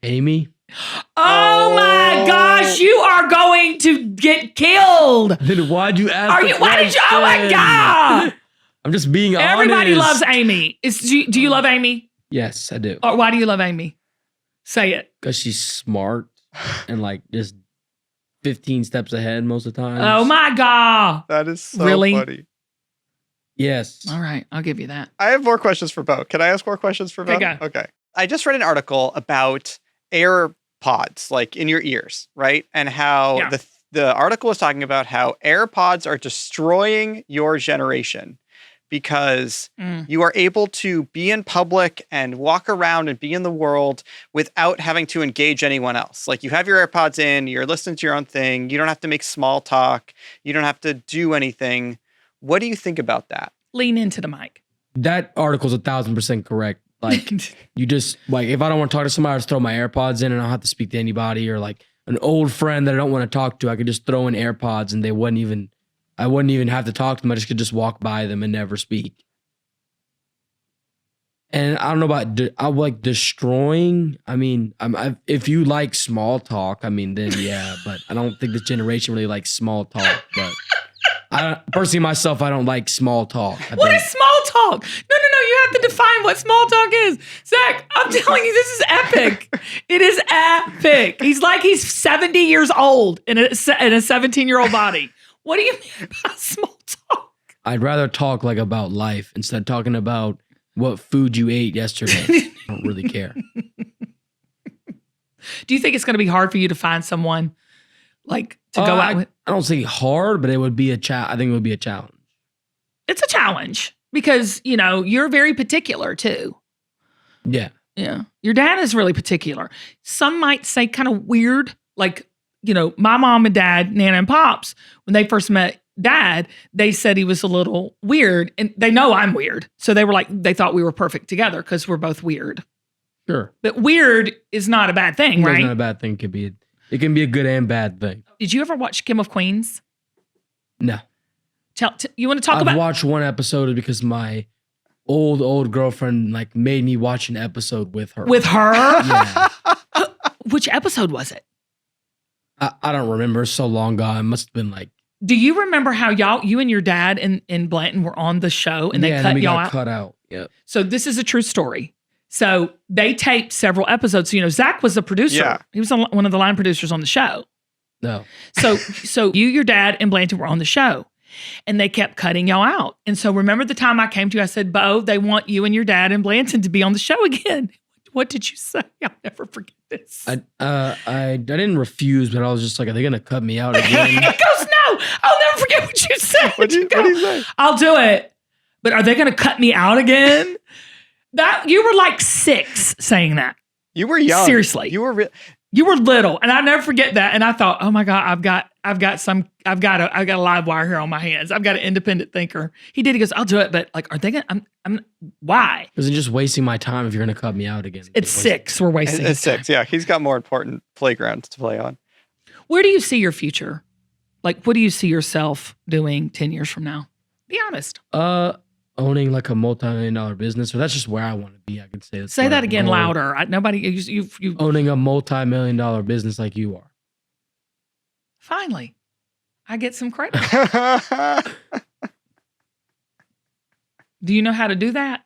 [SPEAKER 3] Amy.
[SPEAKER 1] Oh my gosh, you are going to get killed.
[SPEAKER 3] Then why'd you ask?
[SPEAKER 1] Are you? Why did you? Oh my god!
[SPEAKER 3] I'm just being honest.
[SPEAKER 1] Everybody loves Amy. Do you love Amy?
[SPEAKER 3] Yes, I do.
[SPEAKER 1] Or why do you love Amy? Say it.
[SPEAKER 3] Because she's smart and like just 15 steps ahead most of the time.
[SPEAKER 1] Oh my god!
[SPEAKER 4] That is so
[SPEAKER 1] Really?
[SPEAKER 4] funny.
[SPEAKER 3] Yes.
[SPEAKER 1] All right, I'll give you that.
[SPEAKER 4] I have more questions for Beau. Can I ask more questions for Beau?
[SPEAKER 1] Okay, go.
[SPEAKER 4] Okay. I just read an article about AirPods, like in your ears, right? And how
[SPEAKER 1] Yeah.
[SPEAKER 4] the article was talking about how AirPods are destroying your generation because you are able to be in public and walk around and be in the world without having to engage anyone else. Like you have your AirPods in, you're listening to your own thing. You don't have to make small talk. You don't have to do anything. What do you think about that?
[SPEAKER 1] Lean into the mic.
[SPEAKER 3] That article's 1,000% correct. Like you just like if I don't want to talk to somebody, I just throw my AirPods in and I don't have to speak to anybody, or like an old friend that I don't want to talk to, I could just throw in AirPods and I wouldn't even have to talk to them. I just could just walk by them and never speak. And I don't know about I like destroying. I mean, if you like small talk, I mean, then yeah. But I don't think this generation really likes small talk. But I personally myself, I don't like small talk.
[SPEAKER 1] What is small talk? No. You have to define what small talk is. Zach, I'm telling you, this is epic. It is epic. He's 70 years old in a 17-year-old body. What do you mean by small talk?
[SPEAKER 3] I'd rather talk like about life instead of talking about what food you ate yesterday. I don't really care.
[SPEAKER 1] Do you think it's going to be hard for you to find someone like to go out with?
[SPEAKER 3] I don't say hard, but it would be I think it would be a challenge.
[SPEAKER 1] It's a challenge because, you're very particular too.
[SPEAKER 3] Yeah.
[SPEAKER 1] Yeah. Your dad is really particular. Some might say kind of weird, like, my mom and dad, Nana and Pops, when they first met Dad, they said he was a little weird, and they know I'm weird. So they thought we were perfect together because we're both weird.
[SPEAKER 3] Sure.
[SPEAKER 1] But weird is not a bad thing, right?
[SPEAKER 3] It's not a bad thing. It can be a good and bad thing.
[SPEAKER 1] Did you ever watch Kim of Queens?
[SPEAKER 3] No.
[SPEAKER 1] You want to talk about?
[SPEAKER 3] I've watched one episode because my old girlfriend like made me watch an episode with her.
[SPEAKER 1] With her?
[SPEAKER 3] Yeah.
[SPEAKER 1] Which episode was it?
[SPEAKER 3] I don't remember. So long ago. It must have been like.
[SPEAKER 1] Do you remember how you and your dad in Blanton were on the show and they cut y'all out?
[SPEAKER 3] Cut out. Yeah.
[SPEAKER 1] So this is a true story. So they taped several episodes. So, Zach was the producer.
[SPEAKER 4] Yeah.
[SPEAKER 1] He was one of the line producers on the show.
[SPEAKER 3] No.
[SPEAKER 1] So you, your dad, and Blanton were on the show. And they kept cutting y'all out. And so remember the time I came to you, I said, Beau, they want you and your dad and Blanton to be on the show again. What did you say? I'll never forget this.
[SPEAKER 3] I didn't refuse, but I was just like, are they gonna cut me out again?
[SPEAKER 1] He goes, no, I'll never forget what you said.
[SPEAKER 4] What did he say?
[SPEAKER 1] I'll do it. But are they gonna cut me out again? You were like 6 saying that.
[SPEAKER 4] You were young.
[SPEAKER 1] Seriously.
[SPEAKER 4] You were
[SPEAKER 1] You were little, and I never forget that. And I thought, oh my God, I've got a live wire here on my hands. I've got an independent thinker. He did. He goes, I'll do it, but like, are they gonna? Why?
[SPEAKER 3] Because it's just wasting my time if you're gonna cut me out again.
[SPEAKER 1] It's 6. We're wasting.
[SPEAKER 4] It's 6. Yeah, he's got more important playgrounds to play on.
[SPEAKER 1] Where do you see your future? Like, what do you see yourself doing 10 years from now? Be honest.
[SPEAKER 3] Owning like a multi-million-dollar business, or that's just where I want to be. I could say.
[SPEAKER 1] Say that again louder. Nobody. You.
[SPEAKER 3] Owning a multi-million-dollar business like you are.
[SPEAKER 1] Finally, I get some credit. Do you know how to do that?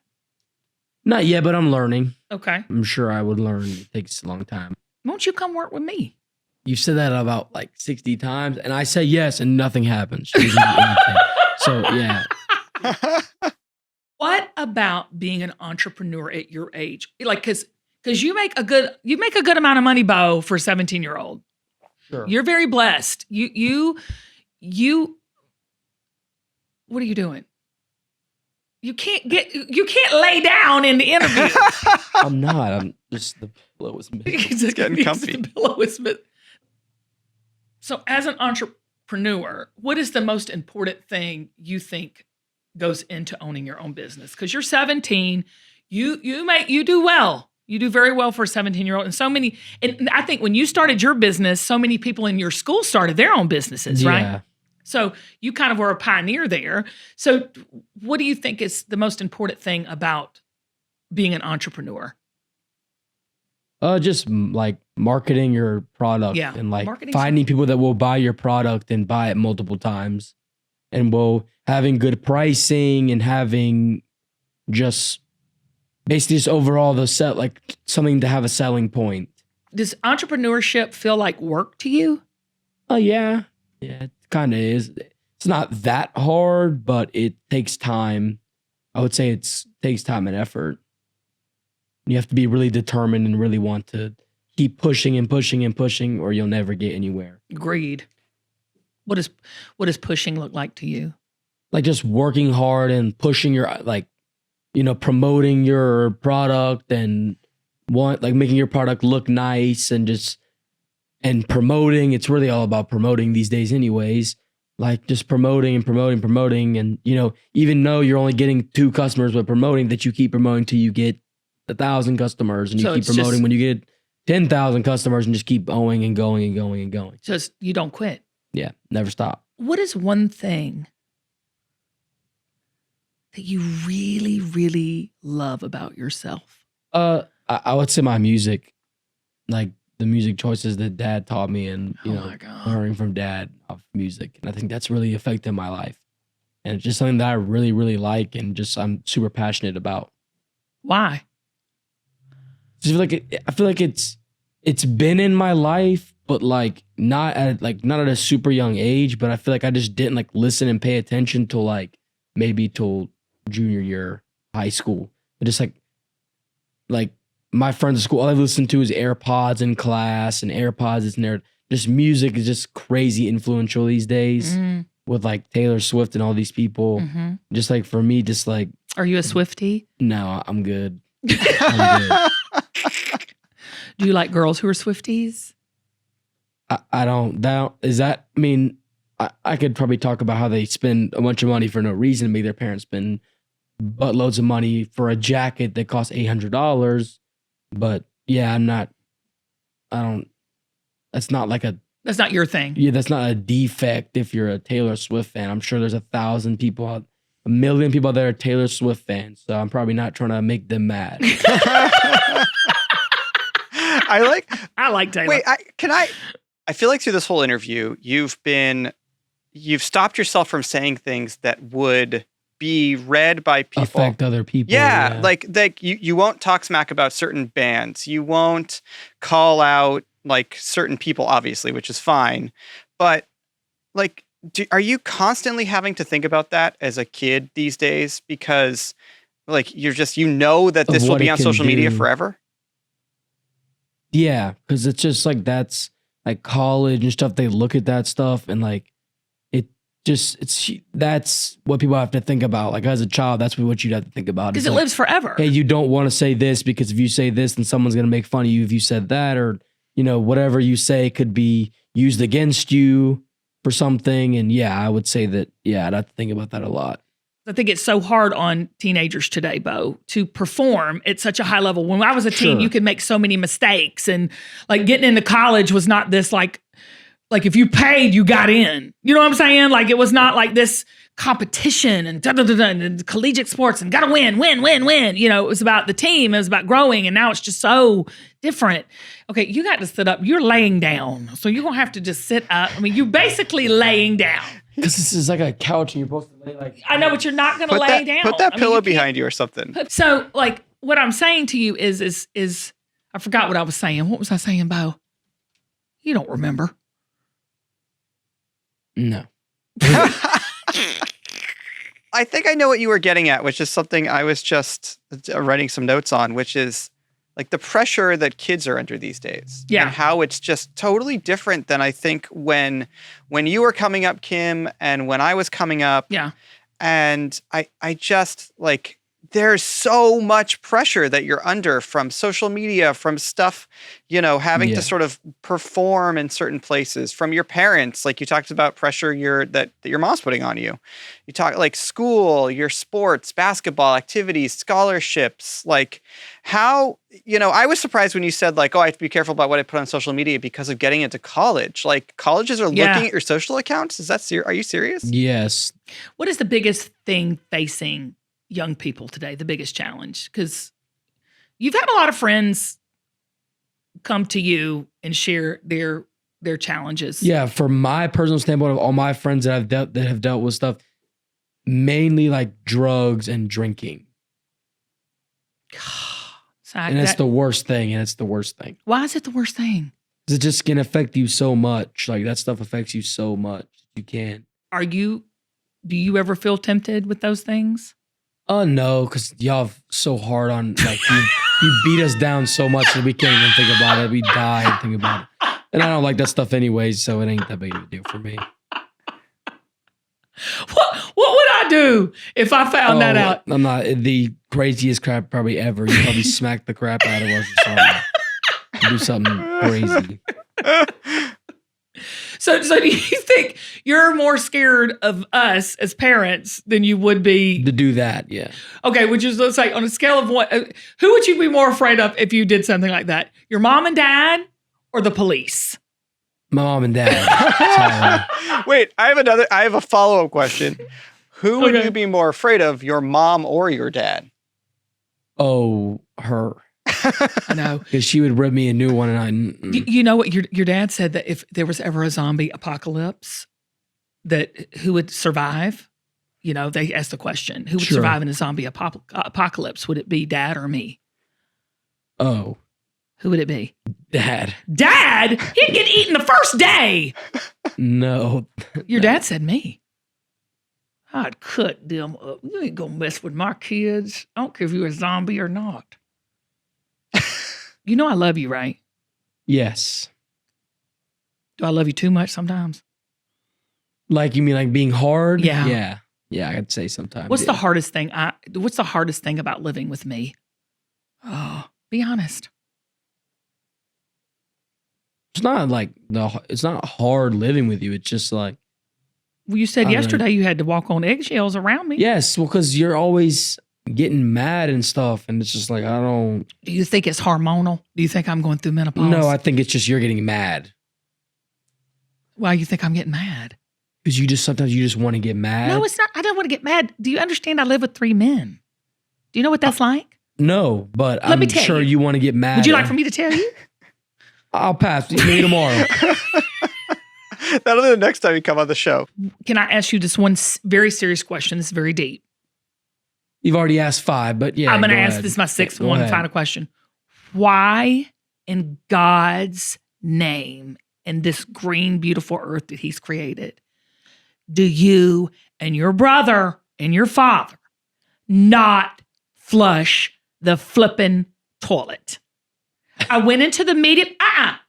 [SPEAKER 3] Not yet, but I'm learning.
[SPEAKER 1] Okay.
[SPEAKER 3] I'm sure I would learn. It takes a long time.
[SPEAKER 1] Won't you come work with me?
[SPEAKER 3] You've said that about like 60 times, and I say yes, and nothing happens. So yeah.
[SPEAKER 1] What about being an entrepreneur at your age? Like, because you make a good amount of money, Beau, for a 17-year-old.
[SPEAKER 3] Sure.
[SPEAKER 1] You're very blessed. You. What are you doing? You can't lay down in the interview.
[SPEAKER 3] I'm not. I'm just the pillow is missing.
[SPEAKER 1] It's
[SPEAKER 4] getting comfy.
[SPEAKER 1] The pillow is So as an entrepreneur, what is the most important thing you think goes into owning your own business? Because you're 17, you do well. You do very well for a 17-year-old. And I think when you started your business, so many people in your school started their own businesses, right?
[SPEAKER 3] Yeah.
[SPEAKER 1] So you kind of were a pioneer there. So what do you think is the most important thing about being an entrepreneur?
[SPEAKER 3] Just like marketing your product and like finding people that will buy your product and buy it multiple times, and having good pricing and having just basically just overall like something to have a selling point.
[SPEAKER 1] Does entrepreneurship feel like work to you?
[SPEAKER 3] Oh yeah. Yeah, it kind of is. It's not that hard, but it takes time. I would say it takes time and effort. You have to be really determined and really want to keep pushing and pushing and pushing, or you'll never get anywhere.
[SPEAKER 1] Agreed. What does pushing look like to you?
[SPEAKER 3] Like just working hard and pushing your promoting your product and making your product look nice and promoting. It's really all about promoting these days anyways. Like just promoting and promoting. And, even though you're only getting 2 customers, but promoting that you keep promoting till you get 1,000 customers, and you keep promoting when you get 10,000 customers, and just keep going and going and going and going.
[SPEAKER 1] Just, you don't quit.
[SPEAKER 3] Yeah. Never stop.
[SPEAKER 1] What is one thing that you really, really love about yourself?
[SPEAKER 3] I would say my music, like the music choices that Dad taught me, and learning from Dad of music, and I think that's really affected my life, and it's just something that I really, really like, and just I'm super passionate about.
[SPEAKER 1] Why?
[SPEAKER 3] I feel like it's been in my life, but like not at a super young age. But I feel like I just didn't like listen and pay attention till maybe till junior year high school. But just like my friends at school, all I listened to is AirPods in class, and AirPods is just music is just crazy influential these days with like Taylor Swift and all these people.
[SPEAKER 1] Mm-hmm.
[SPEAKER 3] Just like for me, just like.
[SPEAKER 1] Are you a Swiftie?
[SPEAKER 3] No, I'm good. I'm good.
[SPEAKER 1] Do you like girls who are Swifties?
[SPEAKER 3] I don't. I could probably talk about how they spend a bunch of money for no reason, make their parents spend buttloads of money for a jacket that costs $800. But yeah, that's not your thing. Yeah, that's not a defect if you're a Taylor Swift fan. I'm sure there's 1,000 people, 1 million people that are Taylor Swift fans. So I'm probably not trying to make them mad.
[SPEAKER 4] I like Taylor. Wait, I feel like through this whole interview, you've stopped yourself from saying things that would be read by people.
[SPEAKER 3] Affect other people.
[SPEAKER 4] Yeah. Like you won't talk smack about certain bands. You won't call out like certain people, obviously, which is fine. But like, are you constantly having to think about that as a kid these days? Because like, you're just, that this will be on social media forever.
[SPEAKER 3] Yeah, because it's just like that's like college and stuff. They look at that stuff and like that's what people have to think about. Like as a child, that's what you'd have to think about.
[SPEAKER 1] Because it lives forever.
[SPEAKER 3] Hey, you don't want to say this because if you say this, then someone's going to make fun of you if you said that, or whatever you say could be used against you for something. And yeah, I would say that. Yeah, I'd have to think about that a lot. I
[SPEAKER 1] think it's so hard on teenagers today, Beau, to perform at such a high level. When I was a teen, you could make so many mistakes, and like getting into college was not this like if you paid, you got in. You know what I'm saying? Like it was not like this competition and and collegiate sports and gotta win. It was about the team. It was about growing, and now it's just so different. Okay, you got to sit up. You're laying down, so you're gonna have to just sit up. I mean, you're basically laying down.
[SPEAKER 3] Because this is like a couch and you're supposed to lay like.
[SPEAKER 1] I know, but you're not going to lay down.
[SPEAKER 4] Put that pillow behind you or something.
[SPEAKER 1] So, like, what I'm saying to you is I forgot what I was saying. What was I saying, Beau? You don't remember?
[SPEAKER 3] No.
[SPEAKER 4] I think I know what you were getting at, which is something I was just writing some notes on, which is like the pressure that kids are under these days.
[SPEAKER 1] Yeah.
[SPEAKER 4] And how it's just totally different than I think when you were coming up, Kim, and when I was coming up.
[SPEAKER 1] Yeah.
[SPEAKER 4] And I just like, there's so much pressure that you're under from social media, from stuff, having to sort of perform in certain places, from your parents. Like you talked about pressure that your mom's putting on you. You talk like school, your sports, basketball activities, scholarships, like how, I was surprised when you said like, oh, I have to be careful about what I put on social media because of getting into college. Like colleges are looking at your social accounts. Is that are you serious?
[SPEAKER 3] Yes.
[SPEAKER 1] What is the biggest thing facing young people today, the biggest challenge? Because you've had a lot of friends come to you and share their challenges.
[SPEAKER 3] Yeah, from my personal standpoint, of all my friends that have dealt with stuff, mainly like drugs and drinking. And that's the worst thing.
[SPEAKER 1] Why is it the worst thing?
[SPEAKER 3] It just can affect you so much. Like that stuff affects you so much. You can't.
[SPEAKER 1] Do you ever feel tempted with those things?
[SPEAKER 3] Oh no, because y'all so hard on like you beat us down so much that we can't even think about it. We die and think about it. And I don't like that stuff anyways, so it ain't that big of a deal for me.
[SPEAKER 1] What would I do if I found that out?
[SPEAKER 3] I'm not the craziest crap probably ever. You probably smack the crap out of us or something. Do something crazy.
[SPEAKER 1] So do you think you're more scared of us as parents than you would be
[SPEAKER 3] to do that? Yeah.
[SPEAKER 1] Okay, which is, let's say, on a scale of what, who would you be more afraid of if you did something like that? Your mom and dad or the police?
[SPEAKER 3] My mom and dad.
[SPEAKER 4] Wait, I have a follow-up question. Who would you be more afraid of, your mom or your dad?
[SPEAKER 3] Oh, her.
[SPEAKER 1] I know.
[SPEAKER 3] Because she would rip me a new one and
[SPEAKER 1] You know what? Your dad said that if there was ever a zombie apocalypse, that who would survive? They asked the question, who would survive in a zombie apocalypse? Would it be dad or me?
[SPEAKER 3] Oh.
[SPEAKER 1] Who would it be?
[SPEAKER 3] Dad.
[SPEAKER 1] Dad? He'd get eaten the first day.
[SPEAKER 3] No.
[SPEAKER 1] Your dad said me. I'd cut them up. You ain't gonna mess with my kids. I don't care if you're a zombie or not. You know I love you, right?
[SPEAKER 3] Yes.
[SPEAKER 1] Do I love you too much sometimes?
[SPEAKER 3] Like, you mean like being hard?
[SPEAKER 1] Yeah.
[SPEAKER 3] Yeah. Yeah, I'd say sometimes.
[SPEAKER 1] What's the hardest thing? What's the hardest thing about living with me? Oh, be honest.
[SPEAKER 3] It's not like it's not hard living with you. It's just like.
[SPEAKER 1] Well, you said yesterday you had to walk on eggshells around me.
[SPEAKER 3] Yes, well, because you're always getting mad and stuff, and it's just like I don't.
[SPEAKER 1] Do you think it's hormonal? Do you think I'm going through menopause?
[SPEAKER 3] No, I think it's just you're getting mad.
[SPEAKER 1] Why you think I'm getting mad?
[SPEAKER 3] Because sometimes you just want to get mad.
[SPEAKER 1] No, it's not. I don't want to get mad. Do you understand? I live with 3 men. Do you know what that's like?
[SPEAKER 3] No, but I'm sure you want to get mad.
[SPEAKER 1] Would you like for me to tell you?
[SPEAKER 3] I'll pass. Maybe tomorrow.
[SPEAKER 4] That'll be the next time you come on the show.
[SPEAKER 1] Can I ask you this one very serious question? This is very deep.
[SPEAKER 3] You've already asked 5, but yeah.
[SPEAKER 1] I'm going to ask this my 6th one final question. Why in God's name and this green, beautiful earth that he's created, do you and your brother and your father not flush the flippin' toilet? I went into the media. I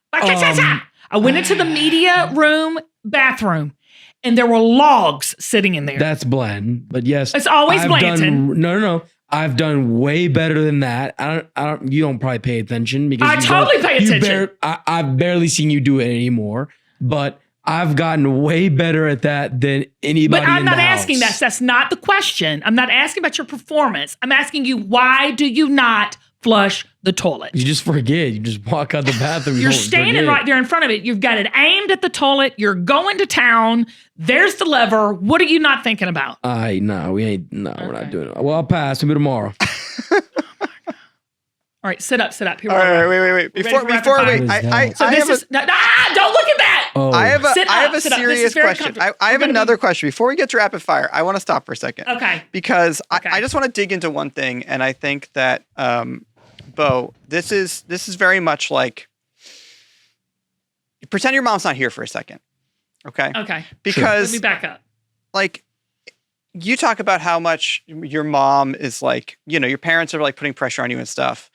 [SPEAKER 1] went into the media room, bathroom, and there were logs sitting in there.
[SPEAKER 3] That's Blen, but yes,
[SPEAKER 1] it's always Blanton.
[SPEAKER 3] No. I've done way better than that. I don't. You don't probably pay attention because
[SPEAKER 1] I totally pay attention.
[SPEAKER 3] I've barely seen you do it anymore, but I've gotten way better at that than anybody.
[SPEAKER 1] But I'm not asking
[SPEAKER 3] that.
[SPEAKER 1] That's not the question. I'm not asking about your performance. I'm asking you, why do you not flush the toilet?
[SPEAKER 3] You just forget. You just walk out the bathroom.
[SPEAKER 1] You're standing right there in front of it. You've got it aimed at the toilet. You're going to town. There's the lever. What are you not thinking about?
[SPEAKER 3] No, we ain't. No, okay. We're not doing it. Well, I'll pass. Maybe tomorrow.
[SPEAKER 1] All right, sit up. Here.
[SPEAKER 4] All right, wait. Before wait, don't look at that.
[SPEAKER 3] Oh.
[SPEAKER 4] I have a serious question. I have another question. Before we get to rapid fire, I want to stop for a second.
[SPEAKER 1] Okay.
[SPEAKER 4] Because I just want to dig into one thing, and I think that Beau, this is very much like, pretend your mom's not here for a second. Okay.
[SPEAKER 1] Okay.
[SPEAKER 4] Because
[SPEAKER 1] let me back up.
[SPEAKER 4] Like, you talk about how much your mom is like, your parents are like putting pressure on you and stuff.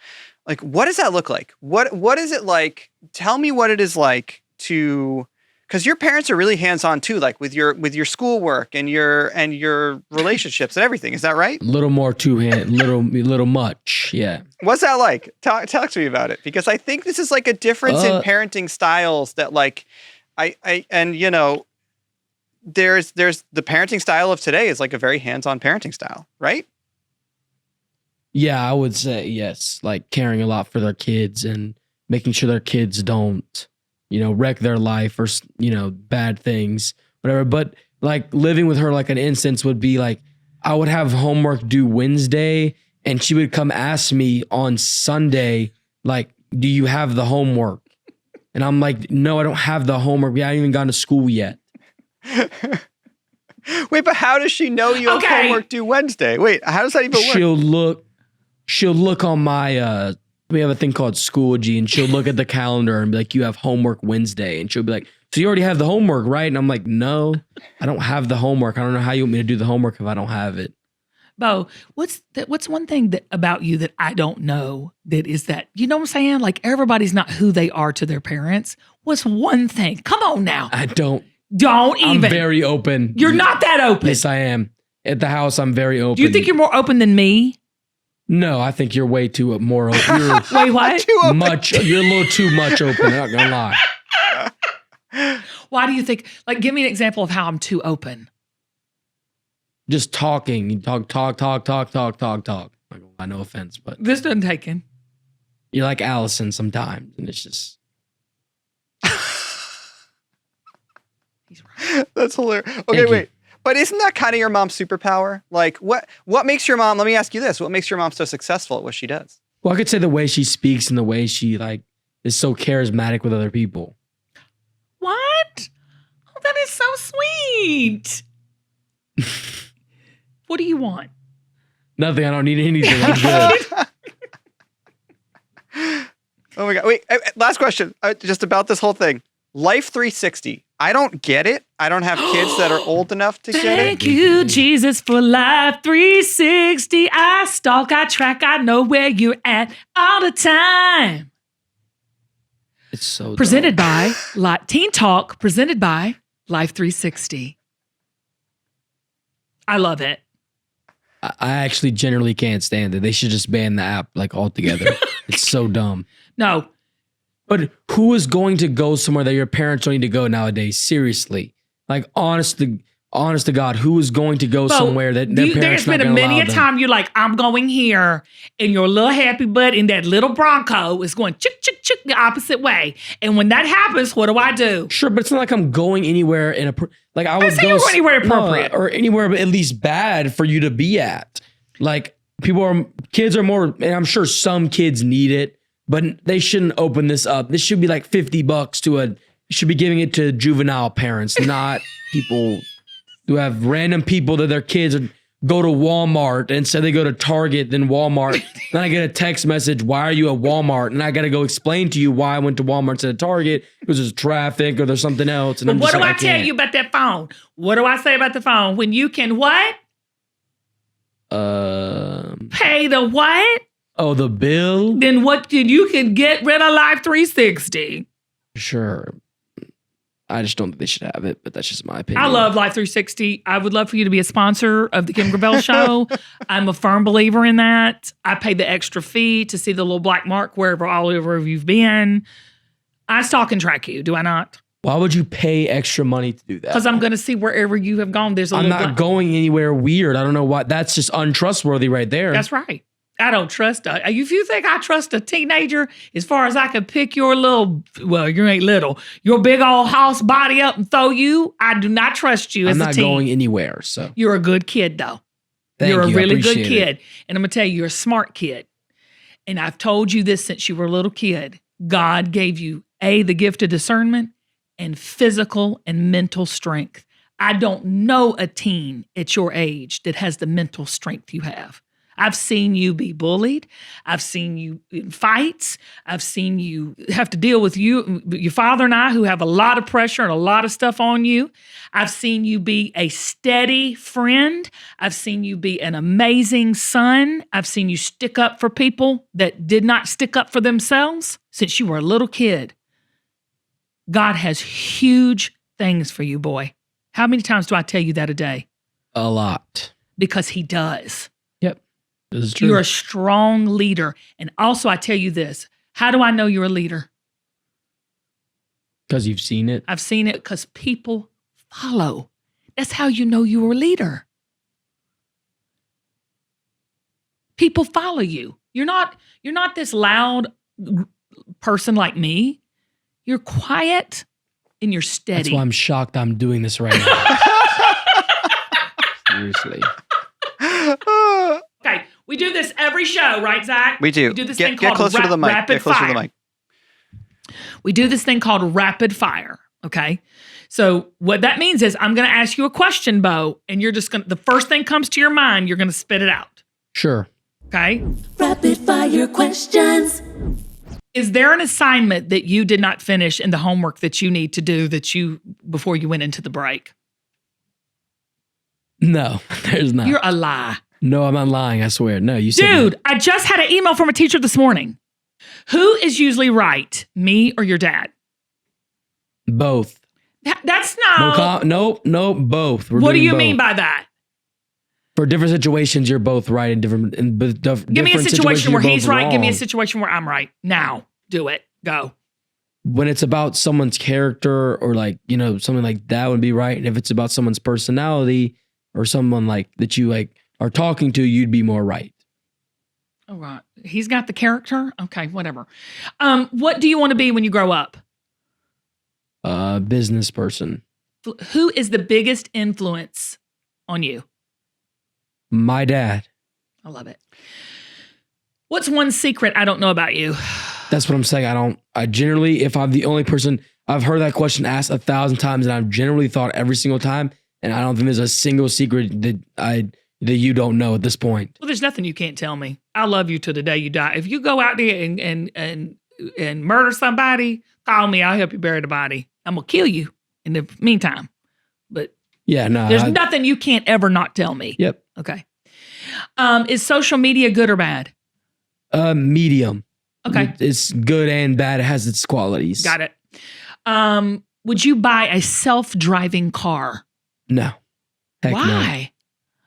[SPEAKER 4] Like, what does that look like? What is it like? Tell me what it is like to because your parents are really hands-on too, like with your schoolwork and your relationships and everything. Is that right?
[SPEAKER 3] A little more little much. Yeah.
[SPEAKER 4] What's that like? Talk to me about it, because I think this is like a difference in parenting styles that like there's the parenting style of today is like a very hands-on parenting style, right?
[SPEAKER 3] Yeah, I would say yes. Like caring a lot for their kids and making sure their kids don't, wreck their life or, bad things, whatever. But like living with her, like an instance would be like, I would have homework due Wednesday and she would come ask me on Sunday, like, do you have the homework? And I'm like, no, I don't have the homework. We haven't even gone to school yet.
[SPEAKER 4] Wait, but how does she know you have homework due Wednesday? Wait, how does that even work?
[SPEAKER 3] She'll look on my, we have a thing called Schoology, and she'll look at the calendar and be like, you have homework Wednesday. And she'll be like, so you already have the homework, right? And I'm like, no, I don't have the homework. I don't know how you want me to do the homework if I don't have it.
[SPEAKER 1] Beau, what's one thing about you that I don't know that is that, you know what I'm saying? Like everybody's not who they are to their parents. What's one thing? Come on now.
[SPEAKER 3] I don't.
[SPEAKER 1] Don't even.
[SPEAKER 3] I'm very open.
[SPEAKER 1] You're not that open.
[SPEAKER 3] Yes, I am. At the house, I'm very open.
[SPEAKER 1] Do you think you're more open than me?
[SPEAKER 3] No, I think you're way too more open.
[SPEAKER 1] Wait, what?
[SPEAKER 4] Too open.
[SPEAKER 3] You're a little too much open. I'm not gonna lie.
[SPEAKER 1] Why do you think? Like, give me an example of how I'm too open.
[SPEAKER 3] Just talking. You talk. Like, no offense, but
[SPEAKER 1] This doesn't take in.
[SPEAKER 3] you're like Allison sometimes, and it's just
[SPEAKER 1] He's right.
[SPEAKER 4] That's hilarious. Okay,
[SPEAKER 3] Thank you.
[SPEAKER 4] wait. But isn't that kind of your mom's superpower? Like what makes your mom, let me ask you this, what makes your mom so successful at what she does?
[SPEAKER 3] well, I could say the way she speaks and the way she like is so charismatic with other people.
[SPEAKER 1] What? Oh, that is so sweet. What do you want?
[SPEAKER 3] Nothing. I don't need anything. I'm good.
[SPEAKER 4] Oh my God. Wait, last question. Just about this whole thing. Life 360. I don't get it. I don't have kids that are old enough to get it.
[SPEAKER 1] Thank you, Jesus, for Life 360. I stalk, I track, I know where you're at all the time.
[SPEAKER 3] It's so
[SPEAKER 1] Presented
[SPEAKER 3] dumb.
[SPEAKER 1] by Teen Talk, presented by Life 360. I love it.
[SPEAKER 3] I actually generally can't stand it. They should just ban the app like altogether. It's so dumb.
[SPEAKER 1] No,
[SPEAKER 3] But who is going to go somewhere that your parents don't need to go nowadays? Seriously. Like, honest to God, who is going to go somewhere that their parents
[SPEAKER 1] there's
[SPEAKER 3] not
[SPEAKER 1] been
[SPEAKER 3] going to
[SPEAKER 1] many
[SPEAKER 3] allow
[SPEAKER 1] a
[SPEAKER 3] them?
[SPEAKER 1] time you're like, I'm going here, and your little happy butt in that little Bronco is going chick, chick, chick the opposite way. And when that happens, what do?
[SPEAKER 3] Sure, but it's not like I'm going anywhere like I would
[SPEAKER 1] say
[SPEAKER 3] go
[SPEAKER 1] you're going anywhere appropriate.
[SPEAKER 3] or anywhere but at least bad for you to be at. Like kids are more, and I'm sure some kids need it, but they shouldn't open this up. This should be like $50 should be giving it to juvenile parents, not people who have random people that their kids go to Walmart and say they go to Target, then Walmart. Then I get a text message, why are you at Walmart? And I got to go explain to you why I went to Walmart instead of Target because there's traffic or there's something else. And
[SPEAKER 1] But
[SPEAKER 3] I'm
[SPEAKER 1] what
[SPEAKER 3] just
[SPEAKER 1] do
[SPEAKER 3] like,
[SPEAKER 1] I tell
[SPEAKER 3] can't.
[SPEAKER 1] you about that phone? What do I say about the phone? When you can what? Pay the what?
[SPEAKER 3] Oh, the bill?
[SPEAKER 1] Then you can get rid of Life 360.
[SPEAKER 3] Sure. I just don't think they should have it, but that's just my opinion.
[SPEAKER 1] I love Life 360. I would love for you to be a sponsor of the Kim Gravel Show. I'm a firm believer in that. I pay the extra fee to see the little black mark all over you've been. I stalk and track you, do I not?
[SPEAKER 3] Why would you pay extra money to do that?
[SPEAKER 1] Because I'm going to see wherever you have gone. There's a
[SPEAKER 3] I'm
[SPEAKER 1] little
[SPEAKER 3] not
[SPEAKER 1] black.
[SPEAKER 3] going anywhere weird. I don't know why. That's just untrustworthy right there.
[SPEAKER 1] That's right. I don't trust if you think I trust a teenager as far as I could pick your you ain't little, your big old house body up and throw you, I do not trust you
[SPEAKER 3] I'm
[SPEAKER 1] as a
[SPEAKER 3] not
[SPEAKER 1] teen.
[SPEAKER 3] going anywhere. So
[SPEAKER 1] You're a good kid though.
[SPEAKER 3] Thank
[SPEAKER 1] You're a
[SPEAKER 3] you. I
[SPEAKER 1] really good
[SPEAKER 3] appreciate
[SPEAKER 1] kid.
[SPEAKER 3] it.
[SPEAKER 1] And I'm going to tell you, you're a smart kid. And I've told you this since you were a little kid. God gave you the gift of discernment and physical and mental strength. I don't know a teen at your age that has the mental strength you have. I've seen you be bullied. I've seen you in fights. I've seen you have to deal with your father and I, who have a lot of pressure and a lot of stuff on you. I've seen you be a steady friend. I've seen you be an amazing son. I've seen you stick up for people that did not stick up for themselves since you were a little kid. God has huge things for you, boy. How many times do I tell you that a day?
[SPEAKER 3] A lot.
[SPEAKER 1] Because he does.
[SPEAKER 3] Yep. This is true.
[SPEAKER 1] You're a strong leader. And also, I tell you this. How do I know you're a leader?
[SPEAKER 3] Because you've seen it.
[SPEAKER 1] I've seen it because people follow. That's how you know you're a leader. People follow you. You're not this loud person like me. You're quiet and you're steady.
[SPEAKER 3] That's why I'm shocked I'm doing this right now. Seriously.
[SPEAKER 1] Okay, we do this every show, right, Zach?
[SPEAKER 4] We do.
[SPEAKER 1] We do this
[SPEAKER 4] Get
[SPEAKER 1] thing called
[SPEAKER 4] closer to the mic.
[SPEAKER 1] rapid
[SPEAKER 4] Get closer
[SPEAKER 1] fire.
[SPEAKER 4] to the mic.
[SPEAKER 1] We do this thing called rapid fire. Okay. So what that means is I'm going to ask you a question, Beau, and you're just going to, the first thing comes to your mind, you're going to spit it out.
[SPEAKER 3] Sure.
[SPEAKER 1] Okay.
[SPEAKER 2] Rapid fire questions.
[SPEAKER 1] Is there an assignment that you did not finish in the homework that you need to do before you went into the break?
[SPEAKER 3] No, there's not.
[SPEAKER 1] You're a lie.
[SPEAKER 3] No, I'm not lying. I swear. No, you said
[SPEAKER 1] Dude,
[SPEAKER 3] no.
[SPEAKER 1] I just had an email from a teacher this morning. Who is usually right, me or your dad?
[SPEAKER 3] Both.
[SPEAKER 1] That's not.
[SPEAKER 3] Nope, both.
[SPEAKER 1] What do you mean by that?
[SPEAKER 3] For different situations, you're both right. In different.
[SPEAKER 1] Give me a situation where he's right. Give me a
[SPEAKER 3] situation.
[SPEAKER 1] situation where I'm right. Now, do it. Go.
[SPEAKER 3] When it's about someone's character or like, something like that would be right. And if it's about someone's personality or someone like that you like are talking to, you'd be more right.
[SPEAKER 1] All right. He's got the character. Okay, whatever. What do you want to be when you grow up?
[SPEAKER 3] Business person.
[SPEAKER 1] Who is the biggest influence on you?
[SPEAKER 3] My dad.
[SPEAKER 1] I love it. What's one secret I don't know about you?
[SPEAKER 3] That's what I'm saying. I generally, if I'm the only person, I've heard that question asked 1,000 times and I've generally thought every single time. And I don't think there's a single secret that you don't know at this point.
[SPEAKER 1] Well, there's nothing you can't tell me. I love you till the day you die. If you go out there and murder somebody, call me. I'll help you bury the body. I'm gonna kill you in the meantime. But
[SPEAKER 3] yeah, no.
[SPEAKER 1] There's nothing you can't ever not tell me.
[SPEAKER 3] Yep.
[SPEAKER 1] Okay. Is social media good or bad?
[SPEAKER 3] Medium.
[SPEAKER 1] Okay.
[SPEAKER 3] It's good and bad. It has its qualities.
[SPEAKER 1] Got it. Would you buy a self-driving car?
[SPEAKER 3] No. Heck
[SPEAKER 1] Why?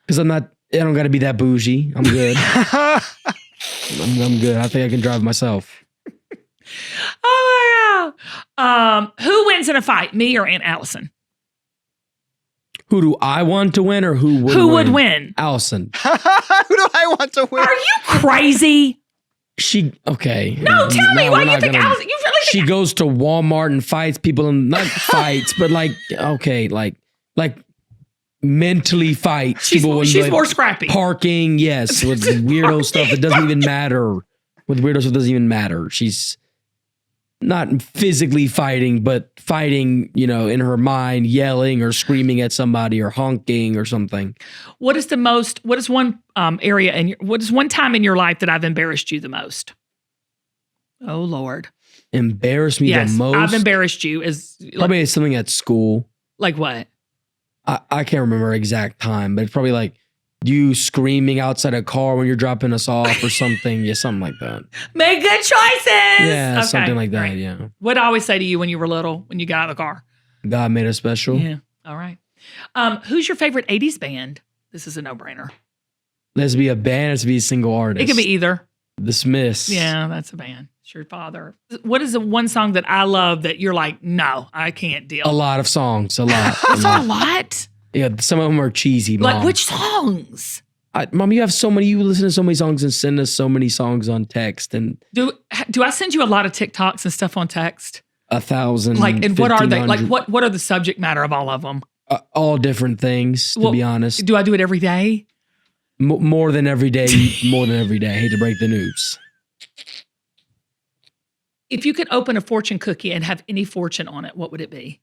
[SPEAKER 3] Because I don't got to be that bougie. I'm good. I'm good. I think I can drive myself.
[SPEAKER 1] Oh my God. Who wins in a fight, me or Aunt Allison?
[SPEAKER 3] Who do I want to win or who would win? Allison.
[SPEAKER 4] Who do I want to win?
[SPEAKER 1] Are you crazy?
[SPEAKER 3] Okay.
[SPEAKER 1] No, tell me why you think Allison. You really think
[SPEAKER 3] she goes to Walmart and fights people and not fights, but like mentally fights people.
[SPEAKER 1] She's
[SPEAKER 3] like,
[SPEAKER 1] more scrappy.
[SPEAKER 3] Parking, yes, with weirdo stuff that doesn't even matter. With weirdo stuff that doesn't even matter. She's not physically fighting, but fighting, in her mind, yelling or screaming at somebody or honking or something.
[SPEAKER 1] What is one area and what is one time in your life that I've embarrassed you the most? Oh Lord.
[SPEAKER 3] Embarrassed me the most?
[SPEAKER 1] I've embarrassed you
[SPEAKER 3] probably something at school.
[SPEAKER 1] Like what?
[SPEAKER 3] I can't remember exact time, but it's probably like you screaming outside a car when you're dropping us off or something. Yeah, something like that.
[SPEAKER 1] Make good choices.
[SPEAKER 3] Yeah,
[SPEAKER 1] Okay,
[SPEAKER 3] something like that,
[SPEAKER 1] right.
[SPEAKER 3] yeah.
[SPEAKER 1] What did I always say to you when you were little, when you got out of the car?
[SPEAKER 3] God made us special.
[SPEAKER 1] Yeah. All right. Who's your favorite 80s band? This is a no-brainer.
[SPEAKER 3] Let's be a band, let's be a single artist.
[SPEAKER 1] It could be either.
[SPEAKER 3] The Smiths.
[SPEAKER 1] Yeah, that's a band. It's your father. What is the one song that I love that you're like, no, I can't deal?
[SPEAKER 3] A lot of songs, a lot.
[SPEAKER 1] That's not a lot.
[SPEAKER 3] Yeah, some of them are cheesy, Mom.
[SPEAKER 1] Like which songs?
[SPEAKER 3] Mom, you have so many, you listen to so many songs and send us so many songs on text. And
[SPEAKER 1] Do I send you a lot of TikToks and stuff on text?
[SPEAKER 3] 1,000.
[SPEAKER 1] Like, and what are they? Like, what are the subject matter of all of them?
[SPEAKER 3] All different things, to be honest.
[SPEAKER 1] Do I do it every day?
[SPEAKER 3] More than every day. More than every day. I hate to break the news.
[SPEAKER 1] If you could open a fortune cookie and have any fortune on it, what would it be?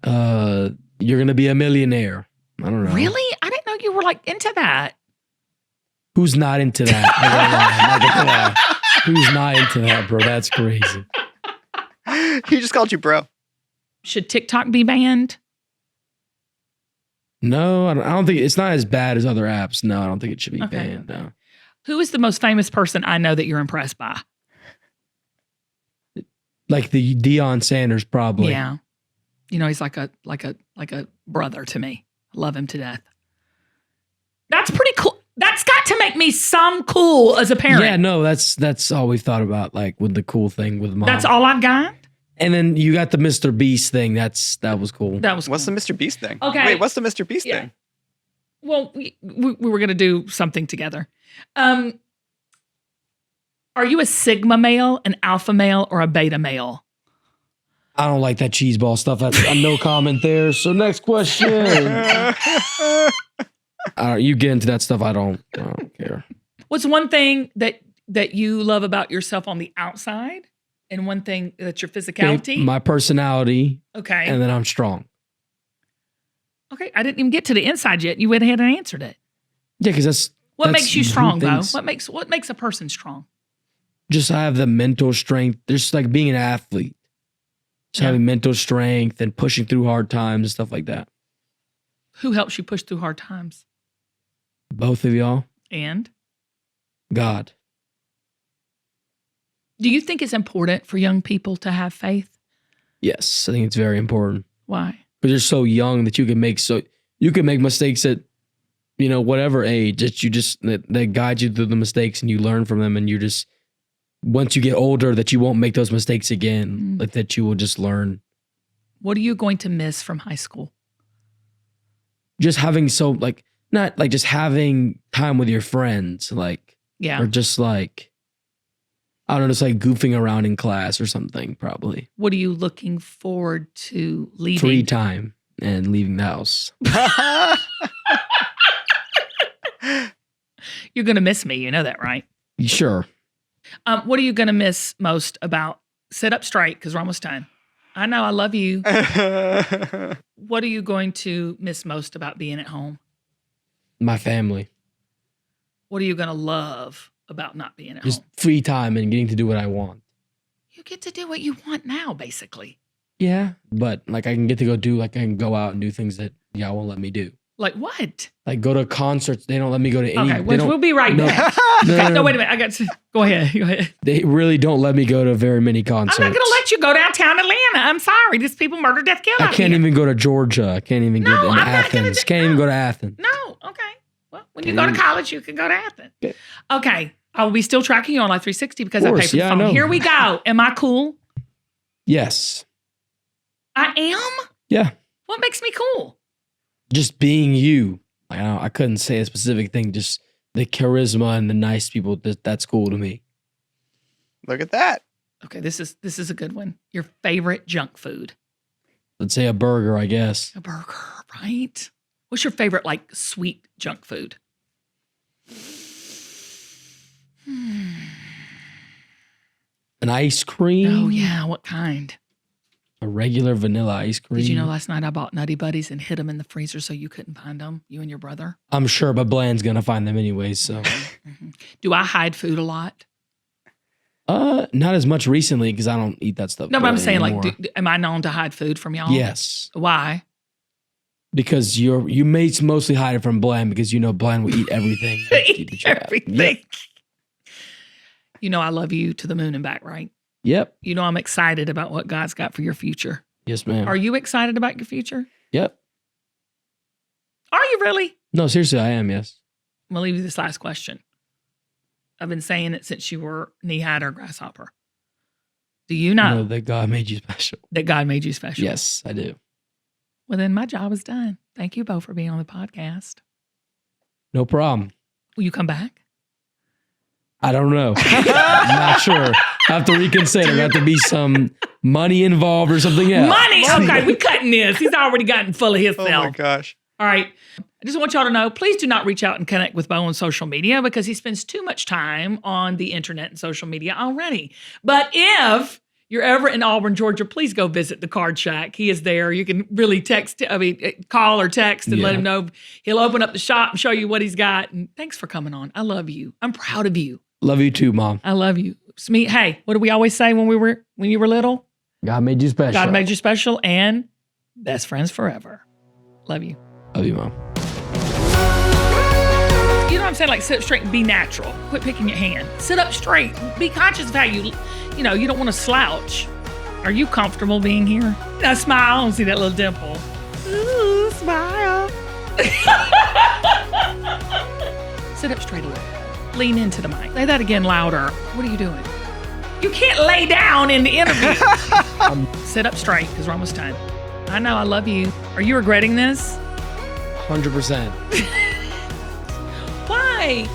[SPEAKER 3] You're going to be a millionaire. I don't know.
[SPEAKER 1] Really? I didn't know you were like into that.
[SPEAKER 3] Who's not into that? Who's not into that, bro? That's crazy.
[SPEAKER 4] He just called you bro.
[SPEAKER 1] Should TikTok be banned?
[SPEAKER 3] No, I don't think it's not as bad as other apps. No, I don't think it should be banned. No.
[SPEAKER 1] Who is the most famous person I know that you're impressed by?
[SPEAKER 3] Like the Deion Sanders, probably.
[SPEAKER 1] Yeah. You know, he's like a brother to me. I love him to death. That's pretty cool. That's got to make me some cool as a parent.
[SPEAKER 3] Yeah, no, that's all we've thought about, like with the cool thing with mom.
[SPEAKER 1] That's all I've got.
[SPEAKER 3] And then you got the Mr. Beast thing. That was cool.
[SPEAKER 1] That was
[SPEAKER 4] What's
[SPEAKER 1] cool.
[SPEAKER 4] the Mr. Beast thing?
[SPEAKER 1] Okay.
[SPEAKER 4] Wait, what's the Mr. Beast
[SPEAKER 1] Yeah.
[SPEAKER 4] thing?
[SPEAKER 1] Well, we were going to do something together. Are you a Sigma male, an alpha male, or a beta male?
[SPEAKER 3] I don't like that cheese ball stuff. That's no comment there. So next question. You get into that stuff. I don't care.
[SPEAKER 1] What's one thing that you love about yourself on the outside, and one thing that's your physicality?
[SPEAKER 3] Okay, my personality.
[SPEAKER 1] Okay.
[SPEAKER 3] And then I'm strong.
[SPEAKER 1] Okay. I didn't even get to the inside yet. You went ahead and answered it.
[SPEAKER 3] Yeah, because
[SPEAKER 1] What
[SPEAKER 3] that's
[SPEAKER 1] makes you strong, Beau?
[SPEAKER 3] things-
[SPEAKER 1] What makes a person strong?
[SPEAKER 3] Just I have the mental strength. There's like being an athlete. Just
[SPEAKER 1] Yeah.
[SPEAKER 3] having mental strength and pushing through hard times and stuff like that.
[SPEAKER 1] Who helps you push through hard times?
[SPEAKER 3] Both of y'all.
[SPEAKER 1] And
[SPEAKER 3] God.
[SPEAKER 1] do you think it's important for young people to have faith?
[SPEAKER 3] Yes, I think it's very important.
[SPEAKER 1] Why?
[SPEAKER 3] Because you're so young that you can make mistakes at, whatever age that guide you through the mistakes and you learn from them, and you just, once you get older, that you won't make those mistakes again, like that you will just learn.
[SPEAKER 1] What are you going to miss from high school?
[SPEAKER 3] Just having not like just having time with your friends, like,
[SPEAKER 1] Yeah.
[SPEAKER 3] or just like, I don't know, just like goofing around in class or something, probably.
[SPEAKER 1] What are you looking forward to leaving?
[SPEAKER 3] Free time and leaving the house.
[SPEAKER 1] You're going to miss me. You know that, right?
[SPEAKER 3] Sure.
[SPEAKER 1] What are you going to miss most about, sit up straight because we're almost done. I know I love you. What are you going to miss most about being at home?
[SPEAKER 3] My family.
[SPEAKER 1] What are you going to love about not being at
[SPEAKER 3] Just
[SPEAKER 1] home?
[SPEAKER 3] free time and getting to do what I want.
[SPEAKER 1] You get to do what you want now, basically.
[SPEAKER 3] Yeah. But like I can go out and do things that y'all won't let me do.
[SPEAKER 1] Like what?
[SPEAKER 3] Like go to concerts. They don't let me go to any.
[SPEAKER 1] Okay, we'll be right
[SPEAKER 3] no,
[SPEAKER 1] back. No, wait a minute. I got to go ahead. Go ahead.
[SPEAKER 3] They really don't let me go to very many concerts.
[SPEAKER 1] I'm not going to let you go downtown Atlanta. I'm sorry. These people murder, death, kill.
[SPEAKER 3] I
[SPEAKER 1] out
[SPEAKER 3] can't
[SPEAKER 1] here.
[SPEAKER 3] even go to Georgia. I can't even
[SPEAKER 1] No,
[SPEAKER 3] get in
[SPEAKER 1] I'm not gonna
[SPEAKER 3] Athens.
[SPEAKER 1] do-
[SPEAKER 3] Can't even go to Athens.
[SPEAKER 1] No. Okay. Well, when you go to college, you can go to Athens. Okay. I will be still tracking you on Life 360 because I pay
[SPEAKER 3] course,
[SPEAKER 1] for the
[SPEAKER 3] yeah, I
[SPEAKER 1] phone.
[SPEAKER 3] know.
[SPEAKER 1] Here we go. Am I cool?
[SPEAKER 3] Yes.
[SPEAKER 1] I am?
[SPEAKER 3] Yeah.
[SPEAKER 1] What makes me cool?
[SPEAKER 3] Just being you. I couldn't say a specific thing. Just the charisma and the nice people. That's cool to me.
[SPEAKER 4] Look at that.
[SPEAKER 1] Okay, this is a good one. Your favorite junk food?
[SPEAKER 3] Let's say a burger, I guess.
[SPEAKER 1] A burger, right? What's your favorite like sweet junk food?
[SPEAKER 3] An ice cream.
[SPEAKER 1] Oh yeah, what kind?
[SPEAKER 3] A regular vanilla ice cream.
[SPEAKER 1] Did you know last night I bought Nutty Buddies and hid them in the freezer so you couldn't find them, you and your brother?
[SPEAKER 3] I'm sure, but Bland's gonna find them anyways. So,
[SPEAKER 1] Do I hide food a lot?
[SPEAKER 3] not as much recently because I don't eat that stuff.
[SPEAKER 1] No, but I'm saying
[SPEAKER 3] anymore.
[SPEAKER 1] am I known to hide food from y'all?
[SPEAKER 3] Yes,
[SPEAKER 1] Why?
[SPEAKER 3] because you may mostly hide it from Bland because you know Bland will eat everything.
[SPEAKER 1] Eat everything. You know I love you to the moon and back, right?
[SPEAKER 3] Yep.
[SPEAKER 1] You know I'm excited about what God's got for your future.
[SPEAKER 3] Yes, ma'am.
[SPEAKER 1] Are you excited about your future?
[SPEAKER 3] Yep.
[SPEAKER 1] Are you really?
[SPEAKER 3] No, seriously, I am. Yes.
[SPEAKER 1] I'm going to leave you this last question. I've been saying it since you were knee-high or grasshopper. Do you know
[SPEAKER 3] that God made you special.
[SPEAKER 1] that God made you special?
[SPEAKER 3] Yes, I do.
[SPEAKER 1] Well, then my job is done. Thank you, Beau, for being on the podcast.
[SPEAKER 3] No problem.
[SPEAKER 1] Will you come back?
[SPEAKER 3] I don't know. I'm not sure. I have to reconsider. There have to be some money involved or something else.
[SPEAKER 1] Money! Okay, we cutting this. He's already gotten full of
[SPEAKER 4] Oh
[SPEAKER 1] himself.
[SPEAKER 4] my gosh.
[SPEAKER 1] All right. I just want y'all to know, please do not reach out and connect with Beau on social media because he spends too much time on the internet and social media already. But if you're ever in Auburn, Georgia, please go visit the Card Shack. He is there. You can really call or text and let him know. He'll open up the shop and show you what he's got. And thanks for coming on. I love you. I'm proud of you.
[SPEAKER 3] Love you too, Mom.
[SPEAKER 1] I love you. Smee, hey, what do we always say when you were little?
[SPEAKER 3] God made you special.
[SPEAKER 1] God made you special and best friends forever. Love you.
[SPEAKER 3] Love you, Mom.
[SPEAKER 1] You know what I'm saying? Like sit up straight and be natural. Quit picking your hand. Sit up straight. Be conscious of how you don't want to slouch. Are you comfortable being here? Now smile. I don't see that little dimple. Ooh, smile. Sit up straight away. Lean into the mic. Say that again louder. What are you doing? You can't lay down in the interview. Sit up straight because we're almost done. I know, I love you. Are you regretting this?
[SPEAKER 3] 100%.
[SPEAKER 1] Why?